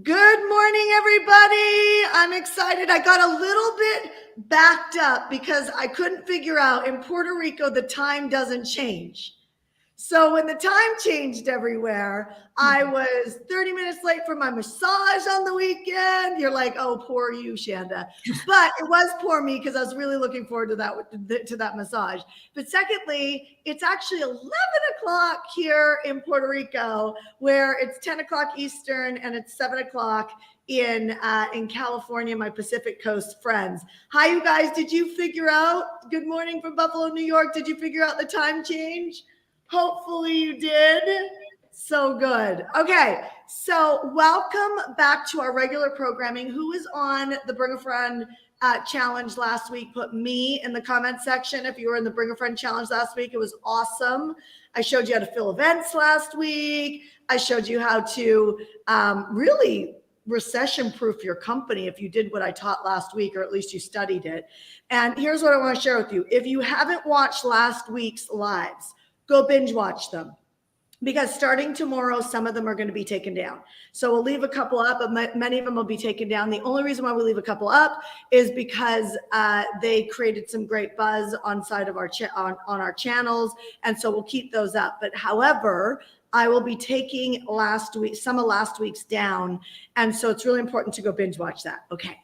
Good morning, everybody. I'm excited. I got a little bit backed up because I couldn't figure out in Puerto Rico, the time doesn't change. So when the time changed everywhere, I was 30 minutes late for my massage on the weekend. You're like, oh, poor you, Shanda. But it was poor me because I was really looking forward to that massage. But secondly, it's actually 11 o'clock here in Puerto Rico, where it's 10 o'clock Eastern and it's 7 o'clock in California, my Pacific Coast friends. Hi, you guys. Did you figure out? Good morning from Buffalo, New York. Did you figure out the time change? Hopefully you did. So good. Okay, so welcome back to our regular programming. Who was on the Bring a Friend challenge last week? Put me in the comment section if you were in the Bring a Friend challenge last week. It was awesome. I showed you how to fill events last week. I showed you how to really recession-proof your company if you did what I taught last week, or at least you studied it. And here's what I want to share with you. If you haven't watched last week's lives, go binge watch them, because starting tomorrow, some of them are going to be taken down. So we'll leave a couple up, but many of them will be taken down. The only reason why we leave a couple up is because they created some great buzz on our channels, and so we'll keep those up. But however, I will be taking some of last week's down, and so it's really important to go binge watch that. Okay,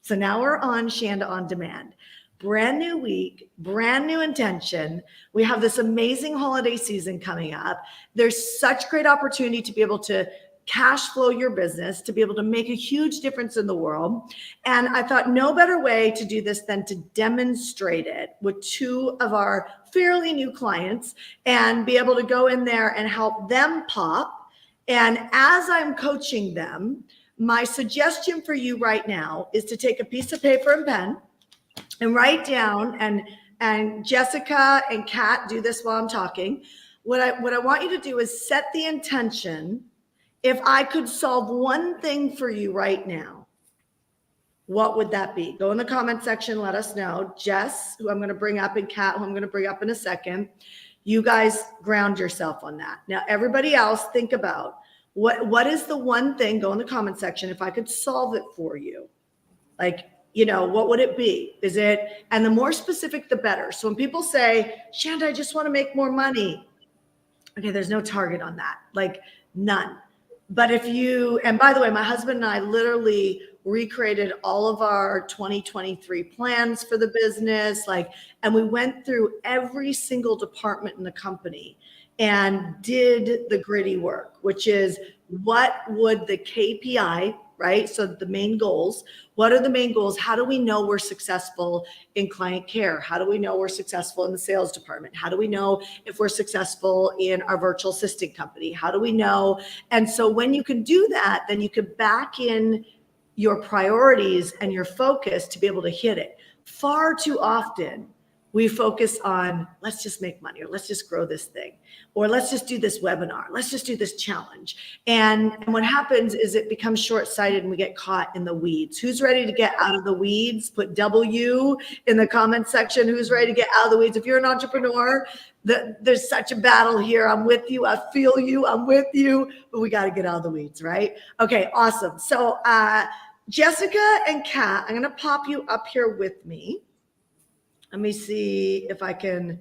so now we're on Shanda On Demand. Brand new week, brand new intention. We have this amazing holiday season coming up. There's such great opportunity to be able to cash flow your business, to be able to make a huge difference in the world. And I thought no better way to do this than to demonstrate it with two of our fairly new clients and be able to go in there and help them pop. And as I'm coaching them, my suggestion for you right now is to take a piece of paper and pen and write down, and Jessica and Kat do this while I'm talking. What I want you to do is set the intention. If I could solve one thing for you right now, what would that be? Go in the comment section, let us know. Jess, who I'm going to bring up, and Kat, who I'm going to bring up in a second. You guys ground yourself on that. Now, everybody else, think about what is the one thing, go in the comment section, if I could solve it for you. Like, what would it be? And the more specific, the better. So when people say, Shanda, I just want to make more money. Okay, there's no target on that, like none. But and by the way, my husband and I literally recreated all of our 2023 plans for the business. And we went through every single department in the company and did the gritty work, which is what would the KPI, right? So the main goals, what are the main goals? How do we know we're successful in client care? How do we know we're successful in the sales department? How do we know if we're successful in our virtual assistant company? How do we know? And so when you can do that, then you can back in your priorities and your focus to be able to hit it. Far too often, we focus on, let's just make money, or let's just grow this thing, or let's just do this webinar, let's just do this challenge. And what happens is it becomes short-sighted and we get caught in the weeds. Who's ready to get out of the weeds? Put W in the comment section. Who's ready to get out of the weeds? If you're an entrepreneur, there's such a battle here. I'm with you. I feel you. I'm with you. But we got to get out of the weeds, right? Okay, awesome. So Jessica and Kat, I'm going to pop you up here with me. Let me see if I can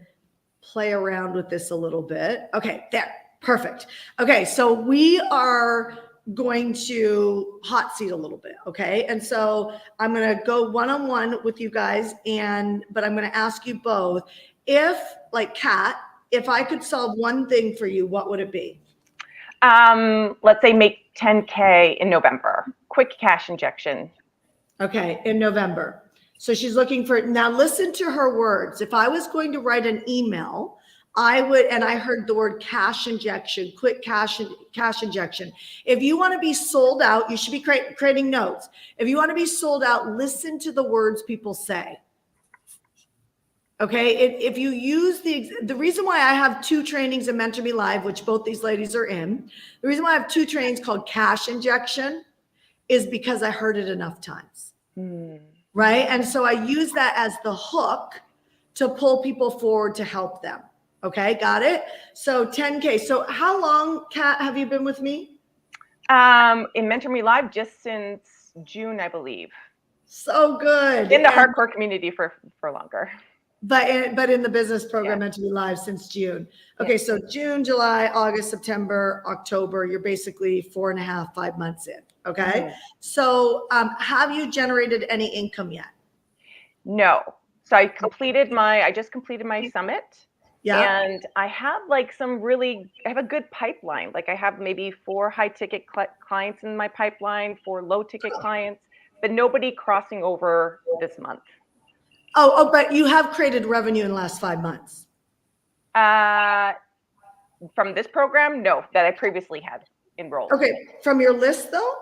play around with this a little bit. Okay, there, perfect. Okay, so we are going to hot seat a little bit, okay? And so I'm gonna go one-on-one with you guys, but I'm gonna ask you both, Kat, if I could solve one thing for you, what would it be? Let's say make 10K in November, quick cash injection. Okay, in November. So she's looking for, now listen to her words. If I was going to write an email, I would, and I heard the word cash injection, quick cash injection. If you want to be sold out, you should be creating notes. If you want to be sold out, listen to the words people say. Okay, if you use the reason why I have two trainings in Mentor Me Live, which both these ladies are in, the reason why I have two trainings called cash injection is because I heard it enough times. Right? And so I use that as the hook to pull people forward to help them. Okay, got it? So 10K. So how long, Kat, have you been with me? In Mentor Me Live just since June, I believe. So good. In the hardcore community for longer. But in the business program, Yeah. meant to be live since June. Okay, so June, July, August, September, October, you're basically 4.5, 5 months in. Okay. So have you generated any income yet? No. So I just completed my summit. Yeah. And I have I have a good pipeline. Like I have maybe 4 high ticket clients in my pipeline, 4 low ticket clients, but nobody crossing over this month. Oh, but you have created revenue in the last 5 months. From this program, no, that I previously had enrolled. Okay, from your list though?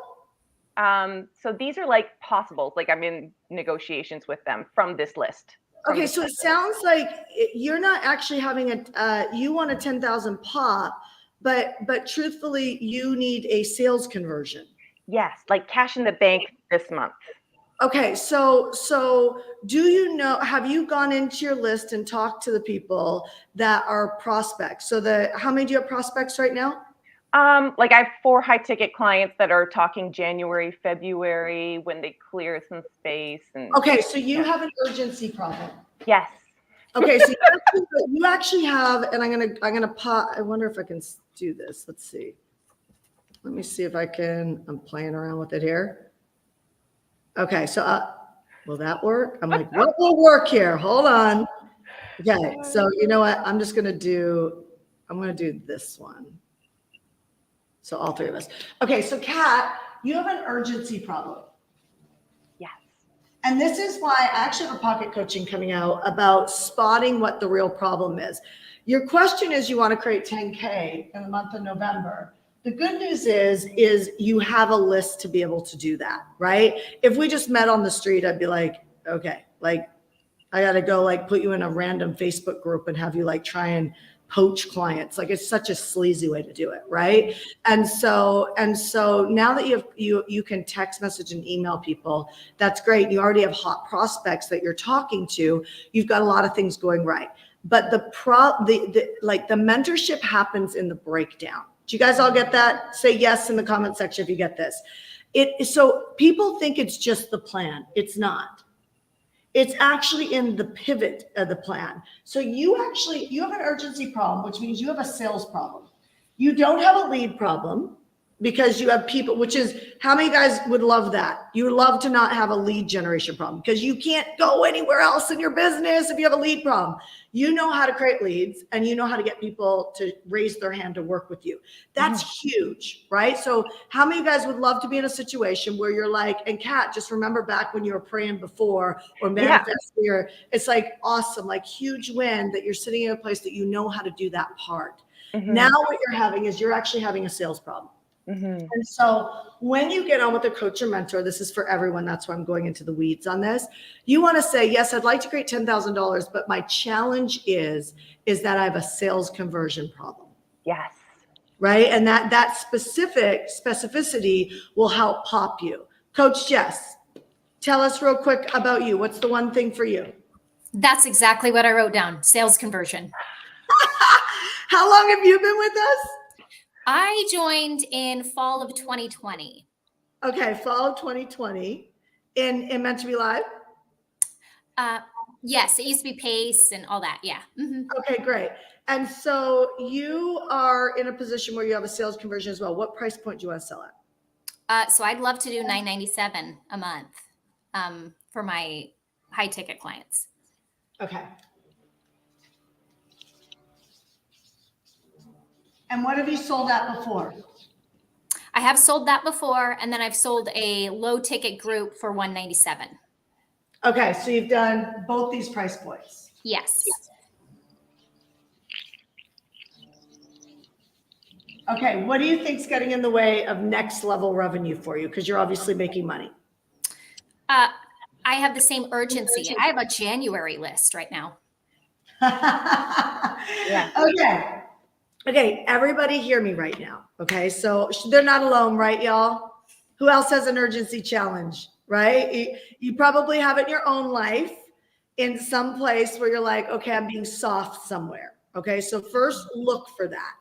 So these are like possibles. Like I'm in negotiations with them from this list. Okay, so it sounds like you're not actually having you want a 10,000 pop, but truthfully, you need a sales conversion. Yes, like cash in the bank this month. Okay, so do you know, have you gone into your list and talked to the people that are prospects? So how many do you have prospects right now? Like I have 4 high ticket clients that are talking January, February when they clear some space. And okay, so you have an urgency problem. Yes. Okay, so you actually have, and I'm gonna pop. I wonder if I can do this. Let's see. Let me see if I can. I'm playing around with it here. Okay, so will that work? I'm like, what will work here? Hold on. Okay, so you know what? I'm gonna do this one. So all 3 of us. Okay, so Kat, you have an urgency problem. Yes. And this is why I actually have a pocket coaching coming out about spotting what the real problem is. Your question is you want to create 10K in the month of November. The good news is you have a list to be able to do that, right? If we just met on the street, I'd be like, okay, like I got to go like put you in a random Facebook group and have you like try and poach clients. Like it's such a sleazy way to do it, right? And so now that you can text message and email people, that's great. You already have hot prospects that you're talking to. You've got a lot of things going right. But the mentorship happens in the breakdown. Do you guys all get that? Say yes in the comment section if you get this. So people think it's just the plan. It's not. It's actually in the pivot of the plan. So you have an urgency problem, which means you have a sales problem. You don't have a lead problem because you have people, which is how many guys would love that? You would love to not have a lead generation problem because you can't go anywhere else in your business if you have a lead problem. You know how to create leads and you know how to get people to raise their hand to work with you. That's huge, right? So how many guys would love to be in a situation where you're like, and Kat, just remember back when you were praying before or manifesting, it's like awesome, like huge win that you're sitting in a place that you know how to do that part. Now what you're having is you're actually having a sales problem. And so when you get on with a coach or mentor, this is for everyone. That's why I'm going into the weeds on this. You want to say, yes, I'd like to create $10,000, but my challenge is that I have a sales conversion problem. Yes. Right. And that specificity will help pop you. Coach Jess, tell us real quick about you. What's the one thing for you? That's exactly what I wrote down. Sales conversion. How long have you been with us? I joined in fall of 2020. Okay, fall of 2020 in Meant to Be Live? Yes, it used to be Pace and all that. Yeah. Okay, great. And so you are in a position where you have a sales conversion as well. What price point do you want to sell at? So I'd love to do $997 a month for my high ticket clients. Okay. And what have you sold at before? I have sold that before, and then I've sold a low ticket group for $197. Okay, so you've done both these price points. Yes. Okay, what do you think's getting in the way of next level revenue for you? Because you're obviously making money. I have the same urgency. I have a January list right now. Yeah. Okay, everybody hear me right now. Okay, so they're not alone, right, y'all? Who else has an urgency challenge, right? You probably have it in your own life in some place where you're like, okay, I'm being soft somewhere. Okay, so first look for that.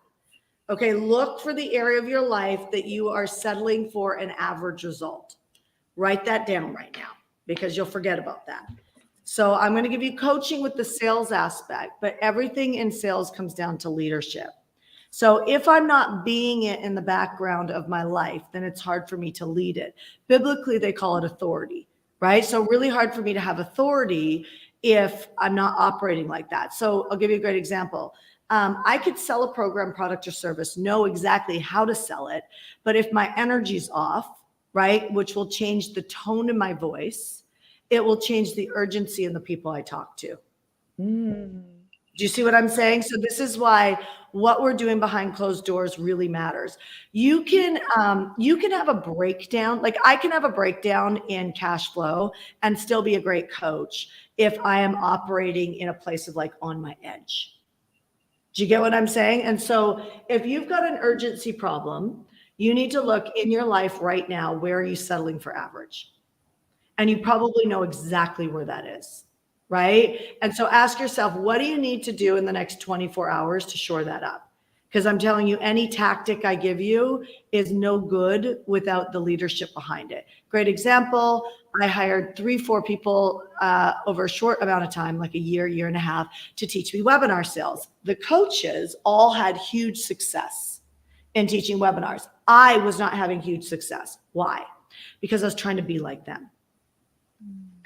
Okay, look for the area of your life that you are settling for an average result. Write that down right now because you'll forget about that. So I'm going to give you coaching with the sales aspect, but everything in sales comes down to leadership. So if I'm not being it in the background of my life, then it's hard for me to lead it. Biblically, they call it authority, right? So really hard for me to have authority if I'm not operating like that. So I'll give you a great example. I could sell a program, product, or service, know exactly how to sell it, but if my energy's off, right, which will change the tone in my voice, it will change the urgency in the people I talk to. Do you see what I'm saying? So this is why what we're doing behind closed doors really matters. You can have a breakdown. Like I can have a breakdown in cash flow and still be a great coach if I am operating in a place of like on my edge. Do you get what I'm saying? And so if you've got an urgency problem, you need to look in your life right now, where are you settling for average? And you probably know exactly where that is, right? And so ask yourself, what do you need to do in the next 24 hours to shore that up? Because I'm telling you, any tactic I give you is no good without the leadership behind it. Great example, I hired 3-4 people over a short amount of time, like a year and a half, to teach me webinar sales. The coaches all had huge success in teaching webinars. I was not having huge success. Why? Because I was trying to be like them.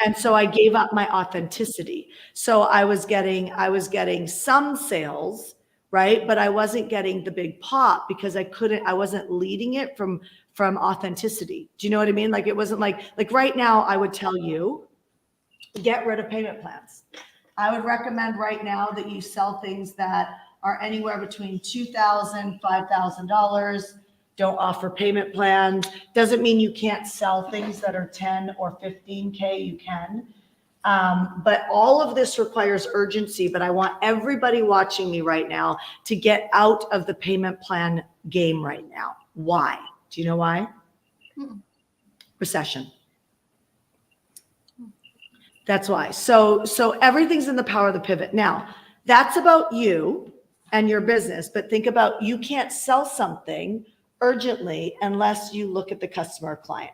And so I gave up my authenticity. So I was getting some sales, right? But I wasn't getting the big pop because I wasn't leading it from authenticity. Do you know what I mean? Like it wasn't like right now I would tell you, get rid of payment plans. I would recommend right now that you sell things that are anywhere between $2,000, $5,000. Don't offer payment plans. Doesn't mean you can't sell things that are 10 or 15K, you can. But all of this requires urgency, but I want everybody watching me right now to get out of the payment plan game right now. Why? Do you know why? Recession. That's why. So everything's in the power of the pivot. Now, that's about you and your business, but think about, you can't sell something urgently unless you look at the customer or client.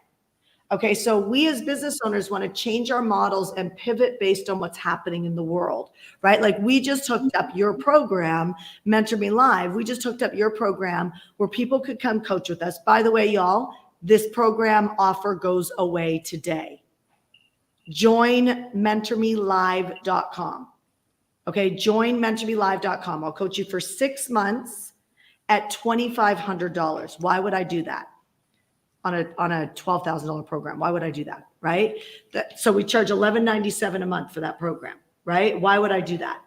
Okay, so we as business owners want to change our models and pivot based on what's happening in the world, right? Like we just hooked up your program, Mentor Me Live. We just hooked up your program where people could come coach with us. By the way, y'all, this program offer goes away today. Join mentormelive.com. Okay, join mentormelive.com. I'll coach you for 6 months at $2,500. Why would I do that on a $12,000 program? Why would I do that, right? So we charge $11.97 a month for that program, right? Why would I do that?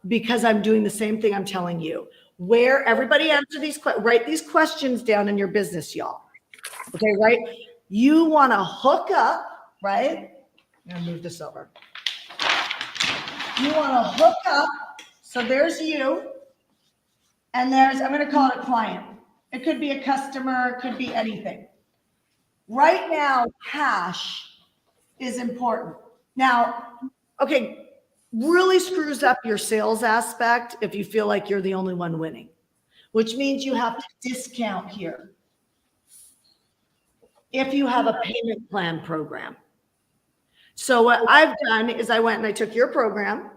Because I'm doing the same thing I'm telling you. Where everybody answer these, write these questions down in your business, y'all. Okay, right? You want to hook up, right? I'm gonna move this over. You want to hook up. So there's you. And there's, I'm going to call it a client. It could be a customer, it could be anything. Right now, cash is important. Now, okay, really screws up your sales aspect if you feel like you're the only one winning, which means you have to discount here. If you have a payment plan program. So what I've done is I went and I took your program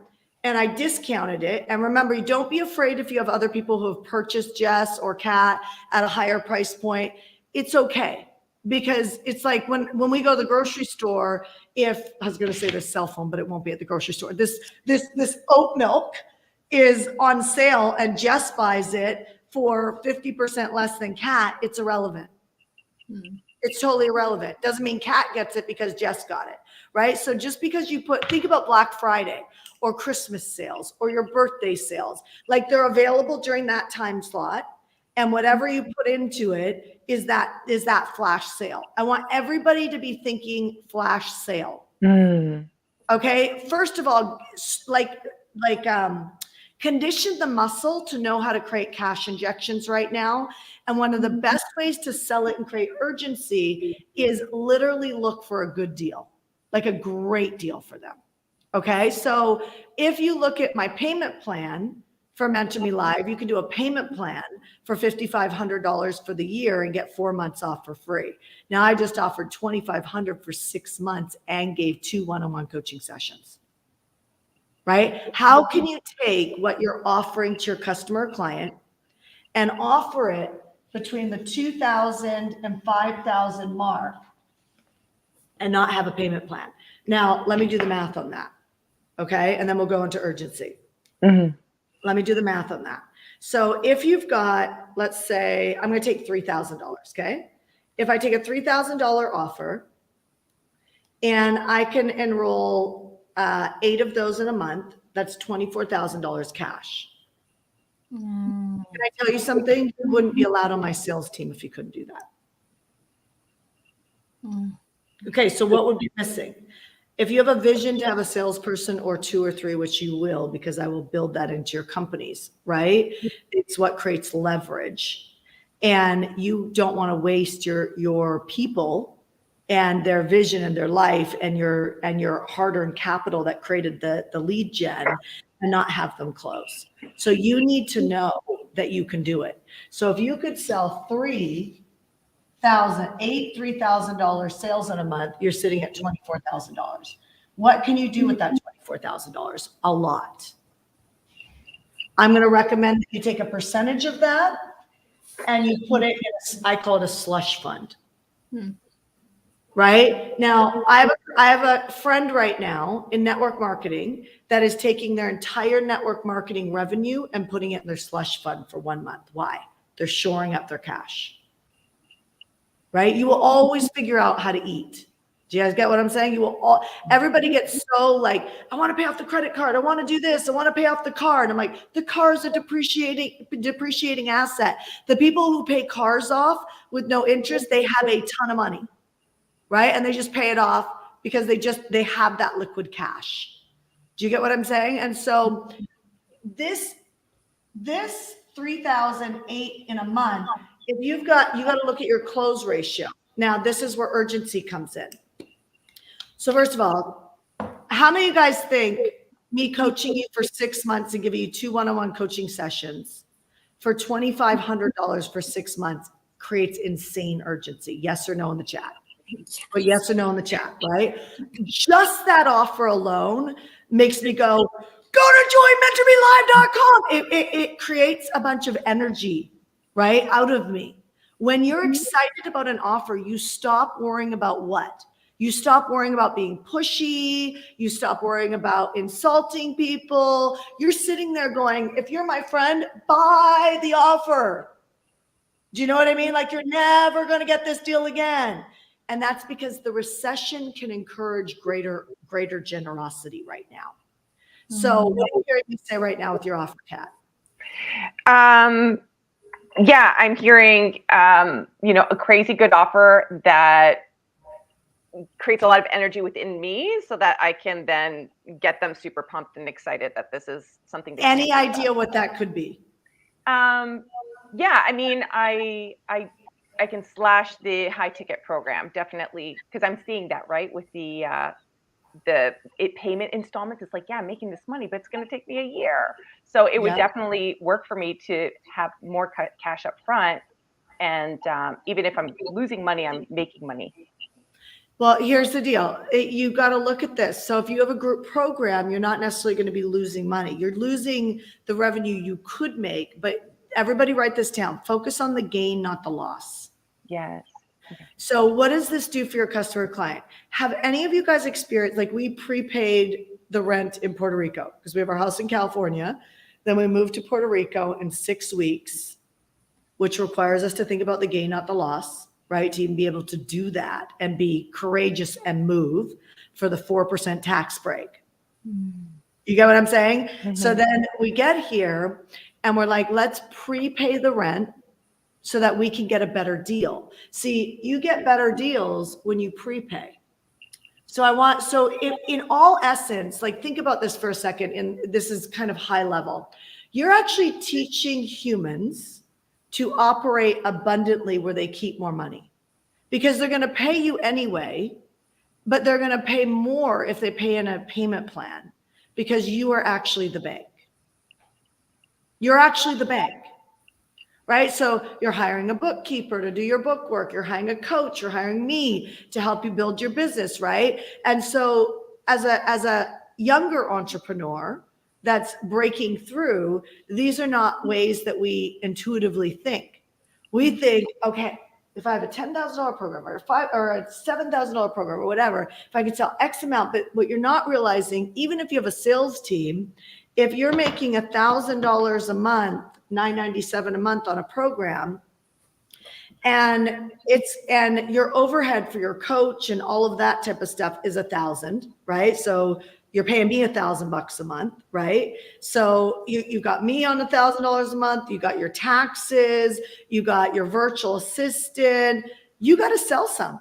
and I discounted it. And remember, you don't be afraid if you have other people who have purchased Jess or Kat at a higher price point. It's okay. Because it's like when we go to the grocery store, if I was going to say this cell phone, but it won't be at the grocery store. This oat milk is on sale and Jess buys it for 50% less than Kat. It's irrelevant. It's totally irrelevant. Doesn't mean Kat gets it because Jess got it, right? So just because you think about Black Friday or Christmas sales or your birthday sales, like they're available during that time slot. And whatever you put into it is that flash sale. I want everybody to be thinking flash sale. Okay. First of all, condition the muscle to know how to create cash injections right now. And one of the best ways to sell it and create urgency is literally look for a good deal, like a great deal for them. Okay. So if you look at my payment plan for Mentor Me Live. You can do a payment plan for $5,500 for the year and get 4 months off for free. Now I just offered $2,500 for 6 months and gave 2 one-on-one coaching sessions. Right? How can you take what you're offering to your customer or client and offer it between the 2,000 and 5,000 mark and not have a payment plan? Now, let me do the math on that. Okay. And then we'll go into urgency. Mm-hmm. Let me do the math on that. So if you've got, let's say, I'm going to take $3,000. Okay. If I take a $3,000 offer and I can enroll 8 of those in a month, that's $24,000 cash. Can I tell you something? You wouldn't be allowed on my sales team if you couldn't do that. Okay, so what would be missing? If you have a vision to have a salesperson or 2 or 3, which you will, because I will build that into your companies, right? It's what creates leverage. And you don't want to waste your people and their vision and their life and your hard-earned capital that created the lead gen and not have them close. So you need to know that you can do it. So if you could sell $3,000 sales in a month, you're sitting at $24,000. What can you do with that $24,000? A lot. I'm going to recommend that you take a percentage of that and you put it in, I call it a slush fund. Right now, I have a friend right now in network marketing that is taking their entire network marketing revenue and putting it in their slush fund for 1 month. Why? They're shoring up their cash. Right? You will always figure out how to eat. Do you guys get what I'm saying? Everybody gets so like, I want to pay off the credit card. I want to do this. I want to pay off the car. And I'm like, the car is a depreciating asset. The people who pay cars off with no interest, they have a ton of money. Right? And they just pay it off because they have that liquid cash. Do you get what I'm saying? And so this 3,008 in a month, if you got to look at your close ratio. Now, this is where urgency comes in. So first of all, how many of you guys think me coaching you for 6 months and giving you 2 one-on-one coaching sessions for $2,500 for 6 months creates insane urgency? Yes or no in the chat? But yes or no in the chat, right? Just that offer alone makes me go to joinmentormelive.com. It creates a bunch of energy, right, out of me. When you're excited about an offer, you stop worrying about what? You stop worrying about being pushy. You stop worrying about insulting people. You're sitting there going, if you're my friend, buy the offer. Do you know what I mean? Like, you're never going to get this deal again. And that's because the recession can encourage greater generosity right now. So what are you hearing me say right now with your offer, Kat? Yeah, I'm hearing, a crazy good offer that creates a lot of energy within me so that I can then get them super pumped and excited that this is something. Any idea what that could be? Yeah, I mean, I can slash the high ticket program, definitely, because I'm seeing that, right, with the payment installments. It's like, yeah, I'm making this money, but it's going to take me a year. So it would definitely work for me to have more cash up front. And even if I'm losing money, I'm making money. Well, here's the deal. You got to look at this. So if you have a group program, you're not necessarily going to be losing money. You're losing the revenue you could make, but everybody write this down. Focus on the gain, not the loss. Yes. Okay. So what does this do for your customer client? Have any of you guys experienced, like, we prepaid the rent in Puerto Rico because we have our house in California. Then we moved to Puerto Rico in 6 weeks, which requires us to think about the gain, not the loss, right? To even be able to do that and be courageous and move for the 4% tax break. You get what I'm saying? Mm-hmm. So then we get here and we're like, let's prepay the rent so that we can get a better deal. See, you get better deals when you prepay. So in all essence, like, think about this for a second, and this is kind of high level. You're actually teaching humans to operate abundantly where they keep more money, because they're going to pay you anyway, but they're going to pay more if they pay in a payment plan, because you are actually the bank. You're actually the bank, right? So you're hiring a bookkeeper to do your book work. You're hiring a coach. You're hiring me to help you build your business, right? And so as a younger entrepreneur that's breaking through, these are not ways that we intuitively think. We think, okay, if I have a $10,000 program or a $7,000 program or whatever, if I can sell X amount, but what you're not realizing, even if you have a sales team, if you're making $1,000 a month, $997 a month on a program, and your overhead for your coach and all of that type of stuff is 1,000, right? So you're paying me $1,000 a month, right? So you got me on $1,000 a month. You got your taxes. You got your virtual assistant. You got to sell some.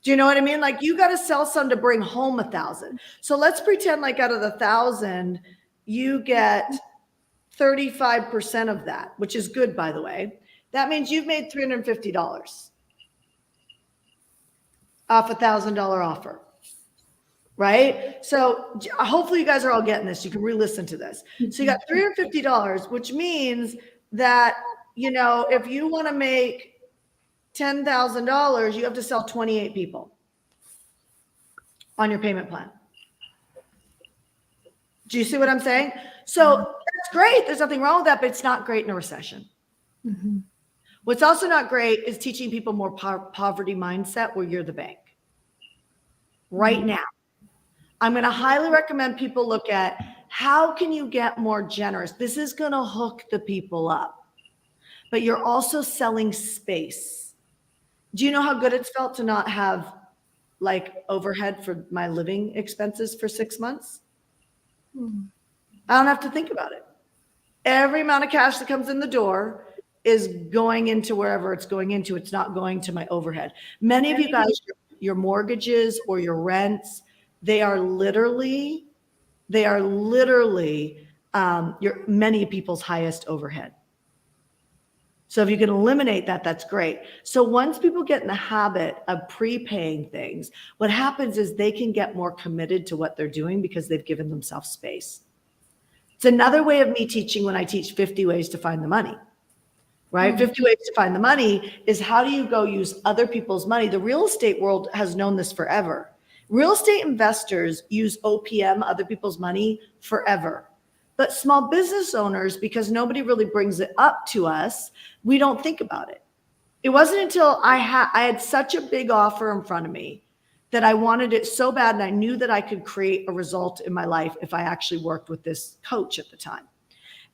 Do you know what I mean? Like you got to sell some to bring home 1,000. So let's pretend like out of the 1,000, you get 35% of that, which is good, by the way. That means you've made $350 off $1,000 offer, right? So hopefully you guys are all getting this. You can re-listen to this. So you got $350, which means that, you know, if you want to make $10,000, you have to sell 28 people on your payment plan. Do you see what I'm saying? So that's great. There's nothing wrong with that, but it's not great in a recession. Mm-hmm. What's also not great is teaching people more poverty mindset where you're the bank. Right now, I'm going to highly recommend people look at how can you get more generous? This is going to hook the people up, but you're also selling space. Do you know how good it's felt to not have like overhead for my living expenses for 6 months? I don't have to think about it. Every amount of cash that comes in the door is going into wherever it's going into. It's not going to my overhead. Many of you guys, your mortgages or your rents, they are literally many people's highest overhead. So if you can eliminate that, that's great. So once people get in the habit of prepaying things, what happens is they can get more committed to what they're doing because they've given themselves space. It's another way of me teaching when I teach 50 ways to find the money, right? 50 ways to find the money is how do you go use other people's money? The real estate world has known this forever. Real estate investors use OPM, other people's money, forever. But small business owners, because nobody really brings it up to us, we don't think about it. It wasn't until I had such a big offer in front of me that I wanted it so bad, and I knew that I could create a result in my life if I actually worked with this coach at the time.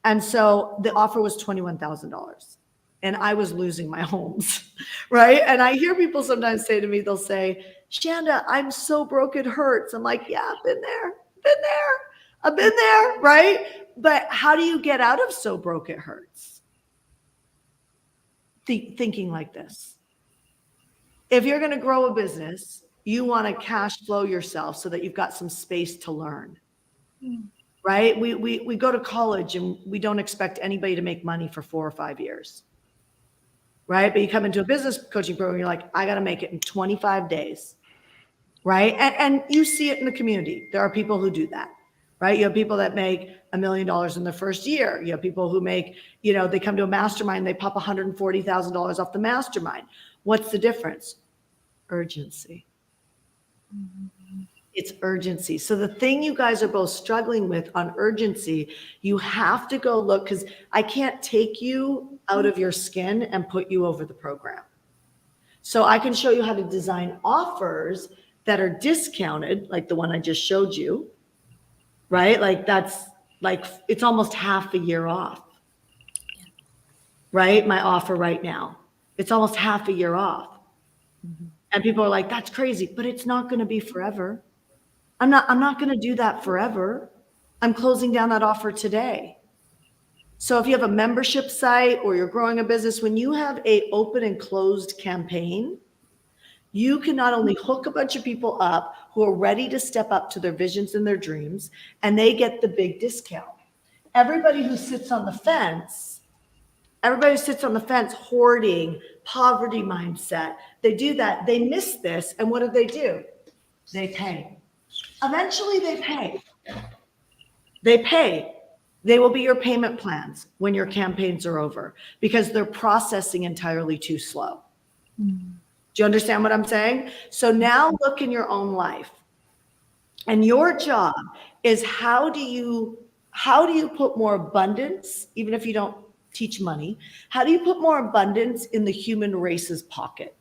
And so the offer was $21,000, and I was losing my homes, right? And I hear people sometimes say to me, they'll say, Shanda, I'm so broke it hurts. I'm like, yeah, I've been there, right? But how do you get out of so broke it hurts? Thinking like this. If you're going to grow a business, you want to cash flow yourself so that you've got some space to learn, right? We go to college and we don't expect anybody to make money for 4 or 5 years, right? But you come into a business coaching program, you're like, I got to make it in 25 days, right? And you see it in the community. There are people who do that, right? You have people that make $1 million in their first year. You have people who make, they come to a mastermind, they pop $140,000 off the mastermind. What's the difference? Urgency. It's urgency. So the thing you guys are both struggling with on urgency, you have to go look, because I can't take you out of your skin and put you over the program. So I can show you how to design offers that are discounted, like the one I just showed you, right? Like that's like, it's almost half a year off, right? My offer right now, it's almost half a year off. And people are like, that's crazy, but it's not going to be forever. I'm not going to do that forever. I'm closing down that offer today. So if you have a membership site or you're growing a business, when you have a open and closed campaign, you can not only hook a bunch of people up who are ready to step up to their visions and their dreams, and they get the big discount. Everybody who sits on the fence, hoarding, poverty mindset, they do that. They miss this. And what do? They pay. Eventually they pay. They will be your payment plans when your campaigns are over because they're processing entirely too slow. Do you understand what I'm saying? So now look in your own life. And your job is how do you put more abundance, even if you don't teach money, how do you put more abundance in the human race's pocket?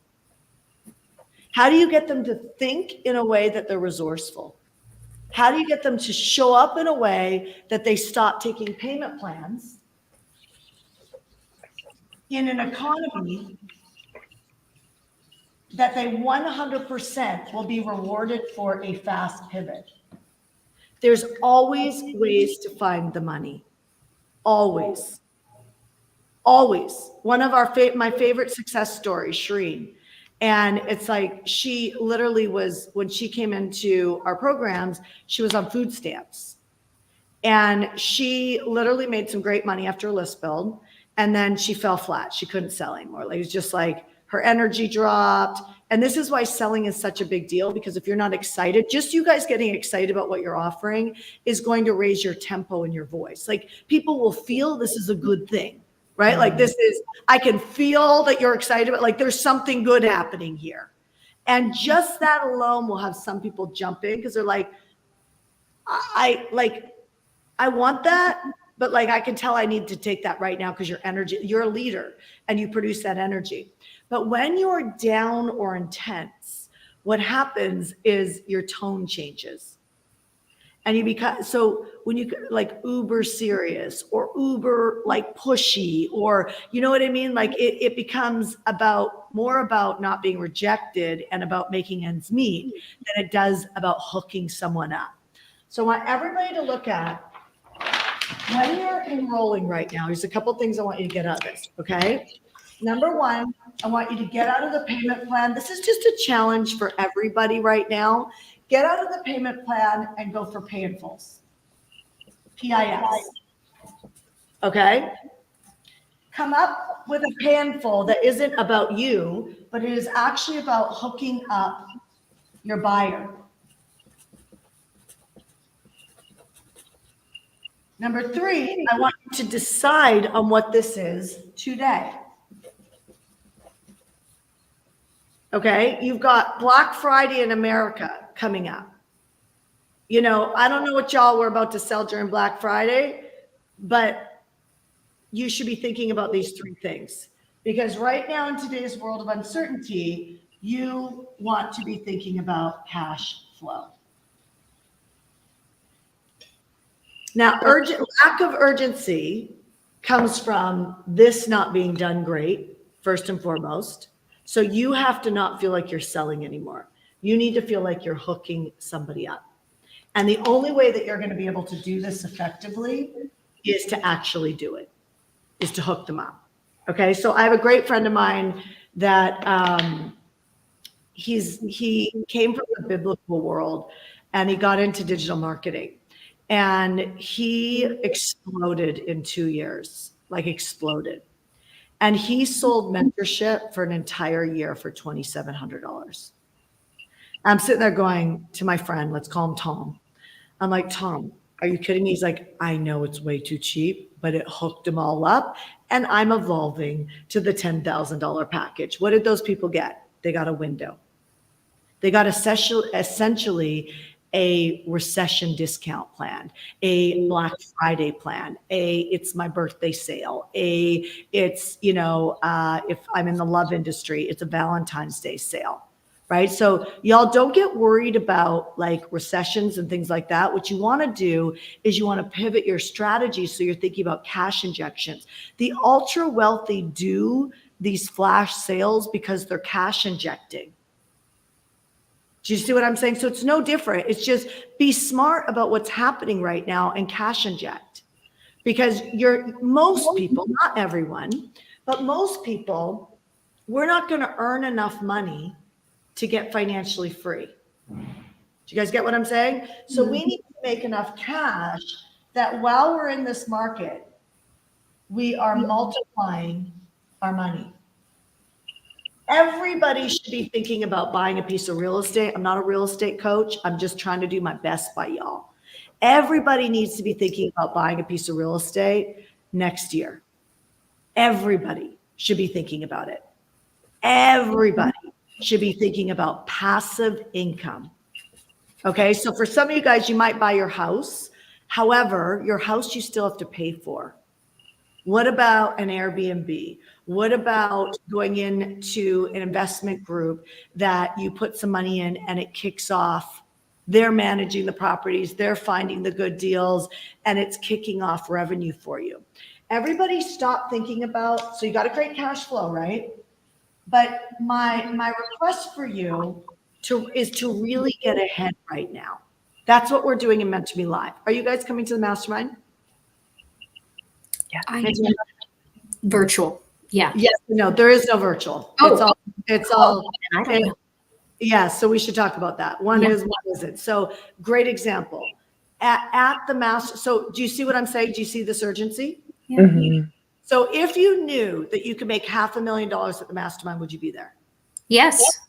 How do you get them to think in a way that they're resourceful? How do you get them to show up in a way that they stop taking payment plans in an economy that they 100% will be rewarded for a fast pivot? There's always ways to find the money. Always. Always. One of my favorite success stories, Shereen. And it's like, she literally was, when she came into our programs, she was on food stamps. And she literally made some great money after a list build. And then she fell flat. She couldn't sell anymore. Like, it was just like her energy dropped. And this is why selling is such a big deal, because if you're not excited, just you guys getting excited about what you're offering is going to raise your tempo and your voice. Like, people will feel this is a good thing, right? Like, this is, I can feel that you're excited about, like, there's something good happening here. And just that alone will have some people jump in because they're like, I want that, but like, I can tell I need to take that right now because your energy, you're a leader and you produce that energy. But when you're down or intense, what happens is your tone changes. And you become, so when you like uber serious or uber like pushy, or you know what I mean? Like it becomes more about not being rejected and about making ends meet than it does about hooking someone up. So I want everybody to look at, when you're enrolling right now, there's a couple things I want you to get out of this, okay? Number one, I want you to get out of the payment plan. This is just a challenge for everybody right now. Get out of the payment plan and go for pay in fulls. PIS. Okay? Come up with a pay in full that isn't about you, but it is actually about hooking up your buyer. Number three, I want you to decide on what this is today. Okay, you've got Black Friday in America coming up. You know, I don't know what y'all were about to sell during Black Friday, but you should be thinking about these three things. Because right now in today's world of uncertainty, you want to be thinking about cash flow. Now, lack of urgency comes from this not being done great, first and foremost. So you have to not feel like you're selling anymore. You need to feel like you're hooking somebody up. And the only way that you're going to be able to do this effectively is to actually do it, is to hook them up. Okay, so I have a great friend of mine that he came from the biblical world and he got into digital marketing. And he exploded in 2 years, like exploded. And he sold mentorship for an entire year for $2,700. I'm sitting there going to my friend, let's call him Tom. I'm like, Tom, are you kidding me? He's like, I know it's way too cheap, but it hooked them all up. And I'm evolving to the $10,000 package. What did those people get? They got a window. They got essentially a recession discount plan, a Black Friday plan, it's my birthday sale, it's, you know, if I'm in the love industry, it's a Valentine's Day sale, right? So y'all don't get worried about like recessions and things like that. What you want to do is you want to pivot your strategy so you're thinking about cash injections. The ultra wealthy do these flash sales because they're cash injecting. Do you see what I'm saying? So it's no different. It's just be smart about what's happening right now and cash inject. Because most people, not everyone, but most people, we're not going to earn enough money to get financially free. Do you guys get what I'm saying? So we need to make enough cash that while we're in this market, we are multiplying our money. Everybody should be thinking about buying a piece of real estate. I'm not a real estate coach. I'm just trying to do my best by y'all. Everybody needs to be thinking about buying a piece of real estate next year. Everybody should be thinking about it. Everybody should be thinking about passive income. Okay, so for some of you guys, you might buy your house. However, your house you still have to pay for. What about an Airbnb? What about going into an investment group that you put some money in and it kicks off? They're managing the properties, they're finding the good deals, and it's kicking off revenue for you. Everybody stop thinking about, so you got to create cash flow, right? But my request for you is to really get ahead right now. That's what we're doing in Meant to Be Live. Are you guys coming to the mastermind? I virtual. Yeah. Yes, no, there is no virtual. Oh. It's all. I don't know. Yeah, so we should talk about that. What is it? So great example. At the master, so do you see what I'm saying? Do you see this urgency? Yeah. Mm-hmm. So if you knew that you could make $500,000 at the mastermind, would you be there? Yes.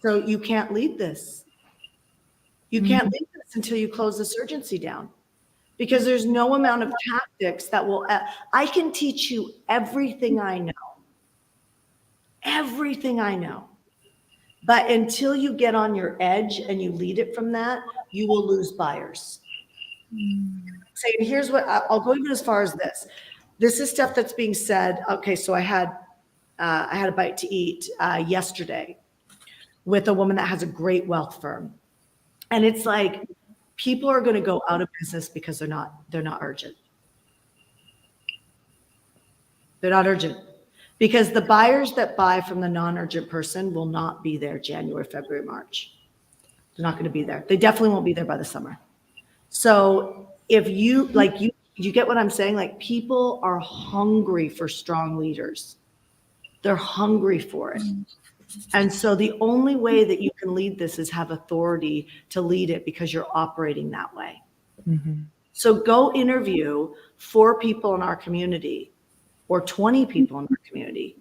So you can't lead this. You can't lead this until you close this urgency down, because there's no amount of tactics that will, I can teach you everything I know. Everything I know. But until you get on your edge and you lead it from that, you will lose buyers. Saying, here's what, I'll go even as far as this. This is stuff that's being said. Okay, so I had a bite to eat yesterday with a woman that has a great wealth firm. And it's like, people are going to go out of business because they're not urgent. They're not urgent. Because the buyers that buy from the non-urgent person will not be there January, February, March. They're not going to be there. They definitely won't be there by the summer. So if you, like, you get what I'm saying? Like, people are hungry for strong leaders. They're hungry for it. And so the only way that you can lead this is have authority to lead it, because you're operating that way. Mm-hmm. So go interview 4 people in our community or 20 people in our community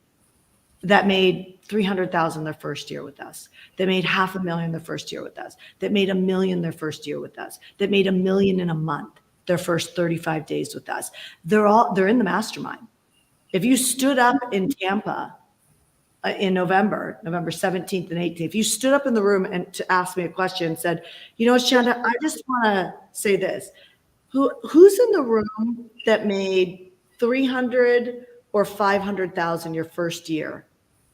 that made $300,000 their first year with us, that made $500,000 their first year with us, that made $1 million their first year with us, that made $1 million in a month their first 35 days with us. They're in the mastermind. If you stood up in Tampa in November 17th and 18th, if you stood up in the room and to ask me a question and said, you know, Shanda, I just want to say this. Who's in the room that made 300 or 500,000 your first year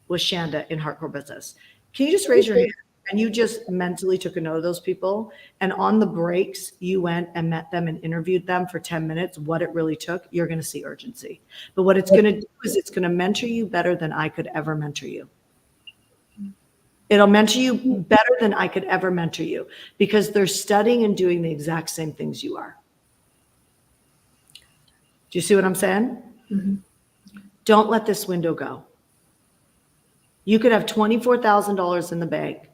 with Shanda in hardcore business? Can you just raise your hand? And you just mentally took a note of those people, and on the breaks, you went and met them and interviewed them for 10 minutes, what it really took. You're going to see urgency. But what it's going to do is it's going to mentor you better than I could ever mentor you. It'll mentor you better than I could ever mentor you, because they're studying and doing the exact same things you are. Do you see what I'm saying? Mm-hmm. Don't let this window go. You could have $24,000 in the bank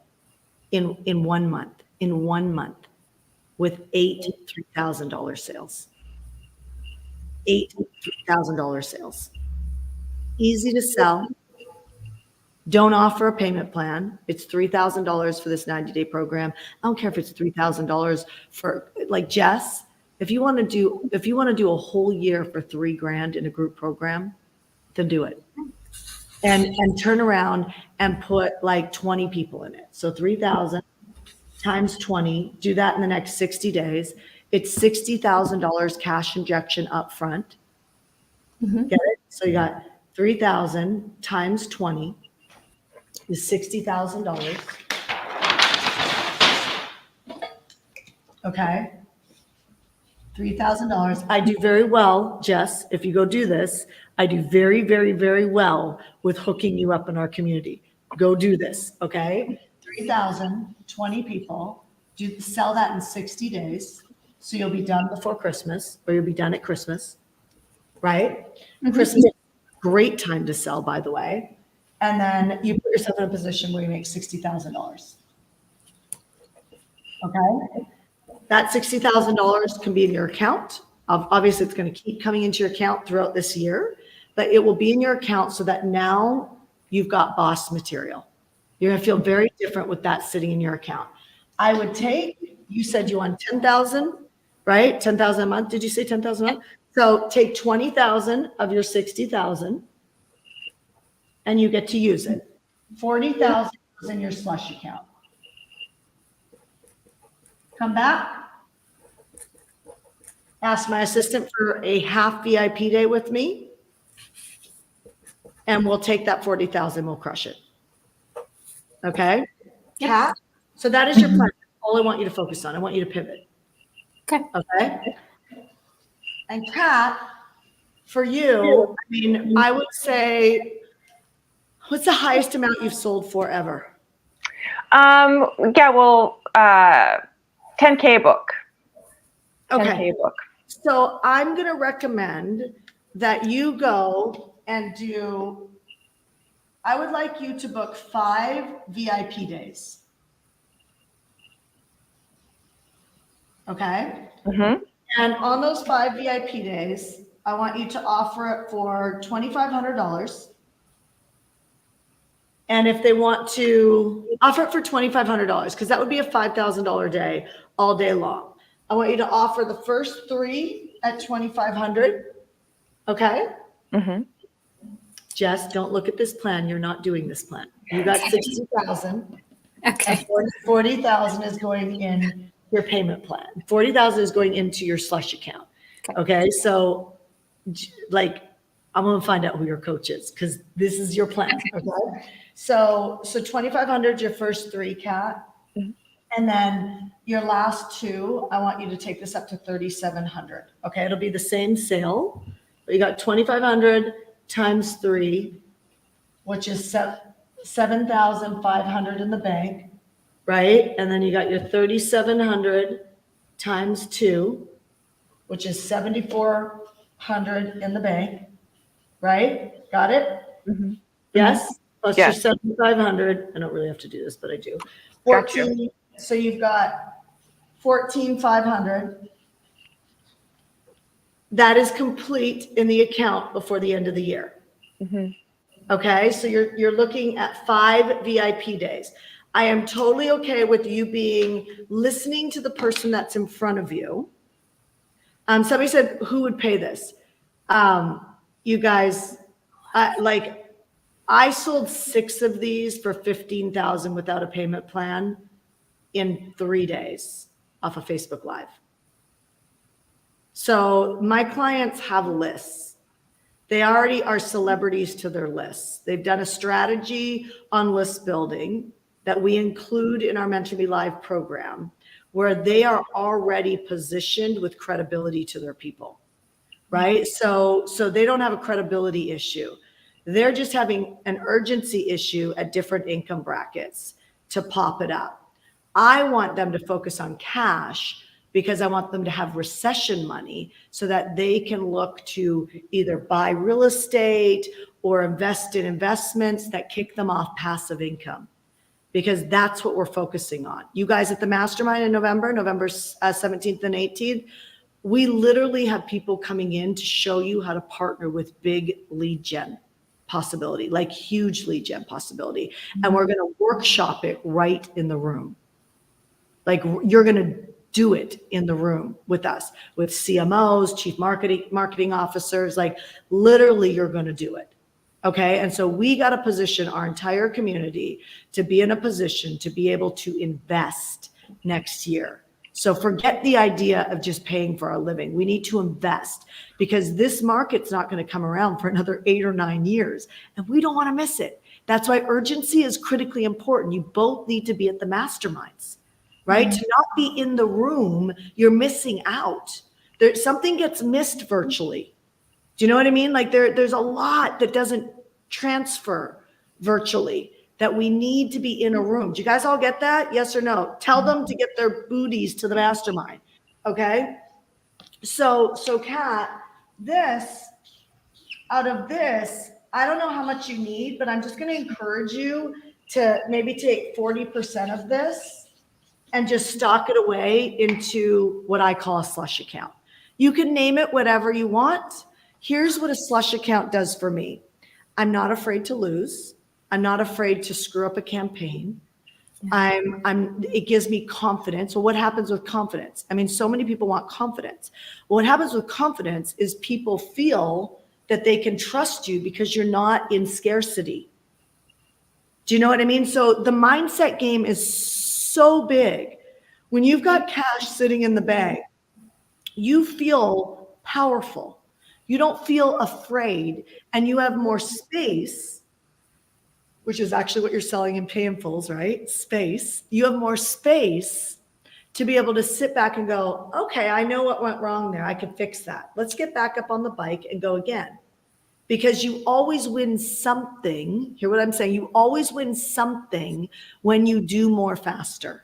in 1 month, with 8 $3,000 sales. 8 $3,000 sales. Easy to sell. Don't offer a payment plan. It's $3,000 for this 90-day program. I don't care if it's $3,000 for, like, Jess, if you want to do a whole year for $3,000 in a group program, then do it. And turn around and put like 20 people in it. So 3,000 times 20, do that in the next 60 days. It's $60,000 cash injection up front. Mm-hmm. Get it? So you got 3,000 times 20 is $60,000. Okay. $3,000. I do very well, Jess. If you go do this, I do very, very, very well with hooking you up in our community. Go do this, okay? 3,000, 20 people. Sell that in 60 days. So you'll be done before Christmas, or you'll be done at Christmas, right? Mm-hmm. Christmas, great time to sell, by the way. And then you put yourself in a position where you make $60,000. Okay? That $60,000 can be in your account. Obviously, it's going to keep coming into your account throughout this year, but it will be in your account so that now you've got boss material. You're going to feel very different with that sitting in your account. I would take, you said you want 10,000. right? 10,000 a month. Did you say 10,000 a month? So take 20,000 of your 60,000 and you get to use it. 40,000 is in your slush account. Come back. Ask my assistant for a half VIP day with me. And we'll take that 40,000, we'll crush it. Okay? Kat, so that is your plan. All I want you to focus on. I want you to pivot. Okay. Okay? And Kat, for you, I mean, I would say, what's the highest amount you've sold for ever? Yeah, well, 10K book. Okay. 10K book. So I'm going to recommend that you go and do, I would like you to book 5 VIP days. Okay? Mm-hmm. And on those 5 VIP days, I want you to offer it for $2,500. And if they want to offer it for $2,500, because that would be a $5,000 day all day long. I want you to offer the first 3 at $2,500. Okay? Mm-hmm. Jess, don't look at this plan. You're not doing this plan. You got 60,000. Okay. 40,000 is going in your payment plan. 40,000 is going into your slush account. Okay. So like, I'm going to find out who your coach is because this is your plan. Okay. So 2,500 is your first 3, Kat. Mhm. And then your last 2, I want you to take this up to 3,700. Okay. It'll be the same sale, but you got 2,500 times 3, which is 7,500 in the bank, right? And then you got your 3,700 times 2, which is 7,400 in the bank, right? Got it? Mm-hmm. Yes? Plus Yeah. your 7,500. I don't really have to do this, but I do. Got you. 14. So you've got 14,500. That is complete in the account before the end of the year. Mm-hmm. Okay, so you're looking at 5 VIP days. I am totally okay with you listening to the person that's in front of you. Somebody said, who would pay this? You guys, I sold 6 of these for 15,000 without a payment plan in 3 days off of Facebook Live. So my clients have lists. They already are celebrities to their lists. They've done a strategy on list building that we include in our Mentor Me Live program, where they are already positioned with credibility to their people, right? So they don't have a credibility issue. They're just having an urgency issue at different income brackets to pop it up. I want them to focus on cash because I want them to have recession money so that they can look to either buy real estate or invest in investments that kick them off passive income, because that's what we're focusing on. You guys at the Mastermind in November 17th and 18th, we literally have people coming in to show you how to partner with big lead gen possibility, like huge lead gen possibility. And we're going to workshop it right in the room. Like you're going to do it in the room with us, with CMOs, chief marketing officers, like literally you're going to do it. Okay. And so we got to position our entire community to be in a position to be able to invest next year. So forget the idea of just paying for our living. We need to invest because this market's not going to come around for another 8 or 9 years. And we don't want to miss it. That's why urgency is critically important. You both need to be at the masterminds, right? Mm-hmm. To not be in the room, you're missing out. Something gets missed virtually. Do you know what I mean? Like there's a lot that doesn't transfer virtually that we need to be in a room. Do you guys all get that? Yes or no? Tell them to get their booties to the mastermind. Okay. So Kat, out of this, I don't know how much you need, but I'm just going to encourage you to maybe take 40% of this and just stock it away into what I call a slush account. You can name it whatever you want. Here's what a slush account does for me. I'm not afraid to lose. I'm not afraid to screw up a campaign. It gives me confidence. So what happens with confidence? I mean, so many people want confidence. What happens with confidence is people feel that they can trust you because you're not in scarcity. Do you know what I mean? So the mindset game is so big. When you've got cash sitting in the bank, you feel powerful. You don't feel afraid, and you have more space, which is actually what you're selling in Pay in Fulls, right? Space. You have more space to be able to sit back and go, okay, I know what went wrong there. I can fix that. Let's get back up on the bike and go again. Because you always win something. Hear what I'm saying? You always win something when you do more faster.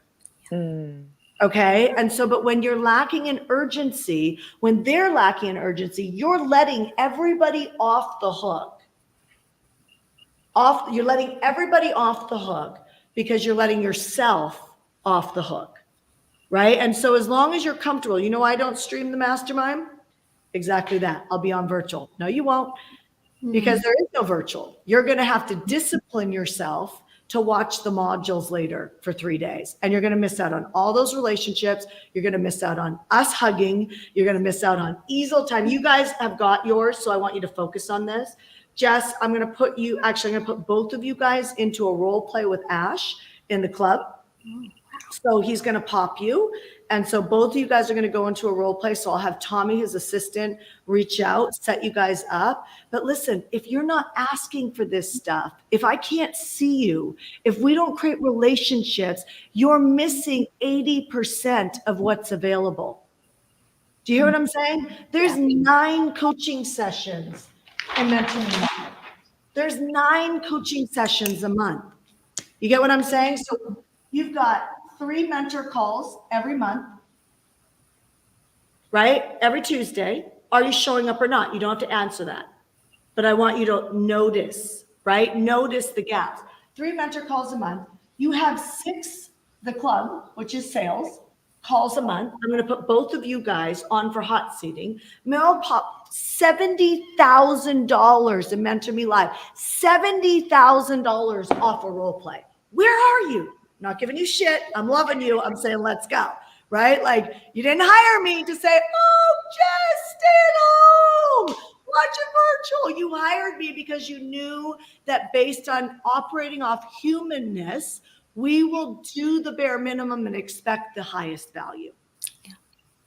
Okay. And so, but when you're lacking in urgency, when they're lacking in urgency, you're letting everybody off the hook. You're letting everybody off the hook because you're letting yourself off the hook. Right. And so as long as you're comfortable, you know, I don't stream the mastermind. Exactly that. I'll be on virtual. No, you won't. Because there is no virtual. You're going to have to discipline yourself to watch the modules later for 3 days. And you're going to miss out on all those relationships. You're going to miss out on us hugging. You're going to miss out on easel time. You guys have got yours, so I want you to focus on this. Jess, I'm going to put both of you guys into a role play with Ash in the club. So he's going to pop you. And so both of you guys are going to go into a role play. So I'll have Tommy, his assistant, reach out, set you guys up. But listen, if you're not asking for this stuff, if I can't see you, if we don't create relationships, you're missing 80% of what's available. Do you hear what I'm saying? There's 9 coaching sessions in mentoring live. There's 9 coaching sessions a month. You get what I'm saying? So you've got 3 mentor calls every month, right? Every Tuesday. Are you showing up or not? You don't have to answer that. But I want you to notice, right? Notice the gaps. 3 mentor calls a month. You have 6, the club, which is sales, calls a month. I'm going to put both of you guys on for hot seating. Mel popped $70,000 in Mentor Me Live. $70,000 off a role play. Where are you? Not giving you shit. I'm loving you. I'm saying, let's go. Right? Like, you didn't hire me to say, oh, Jess, stay at home. Watch it virtual. You hired me because you knew that based on operating off humanness, we will do the bare minimum and expect the highest value.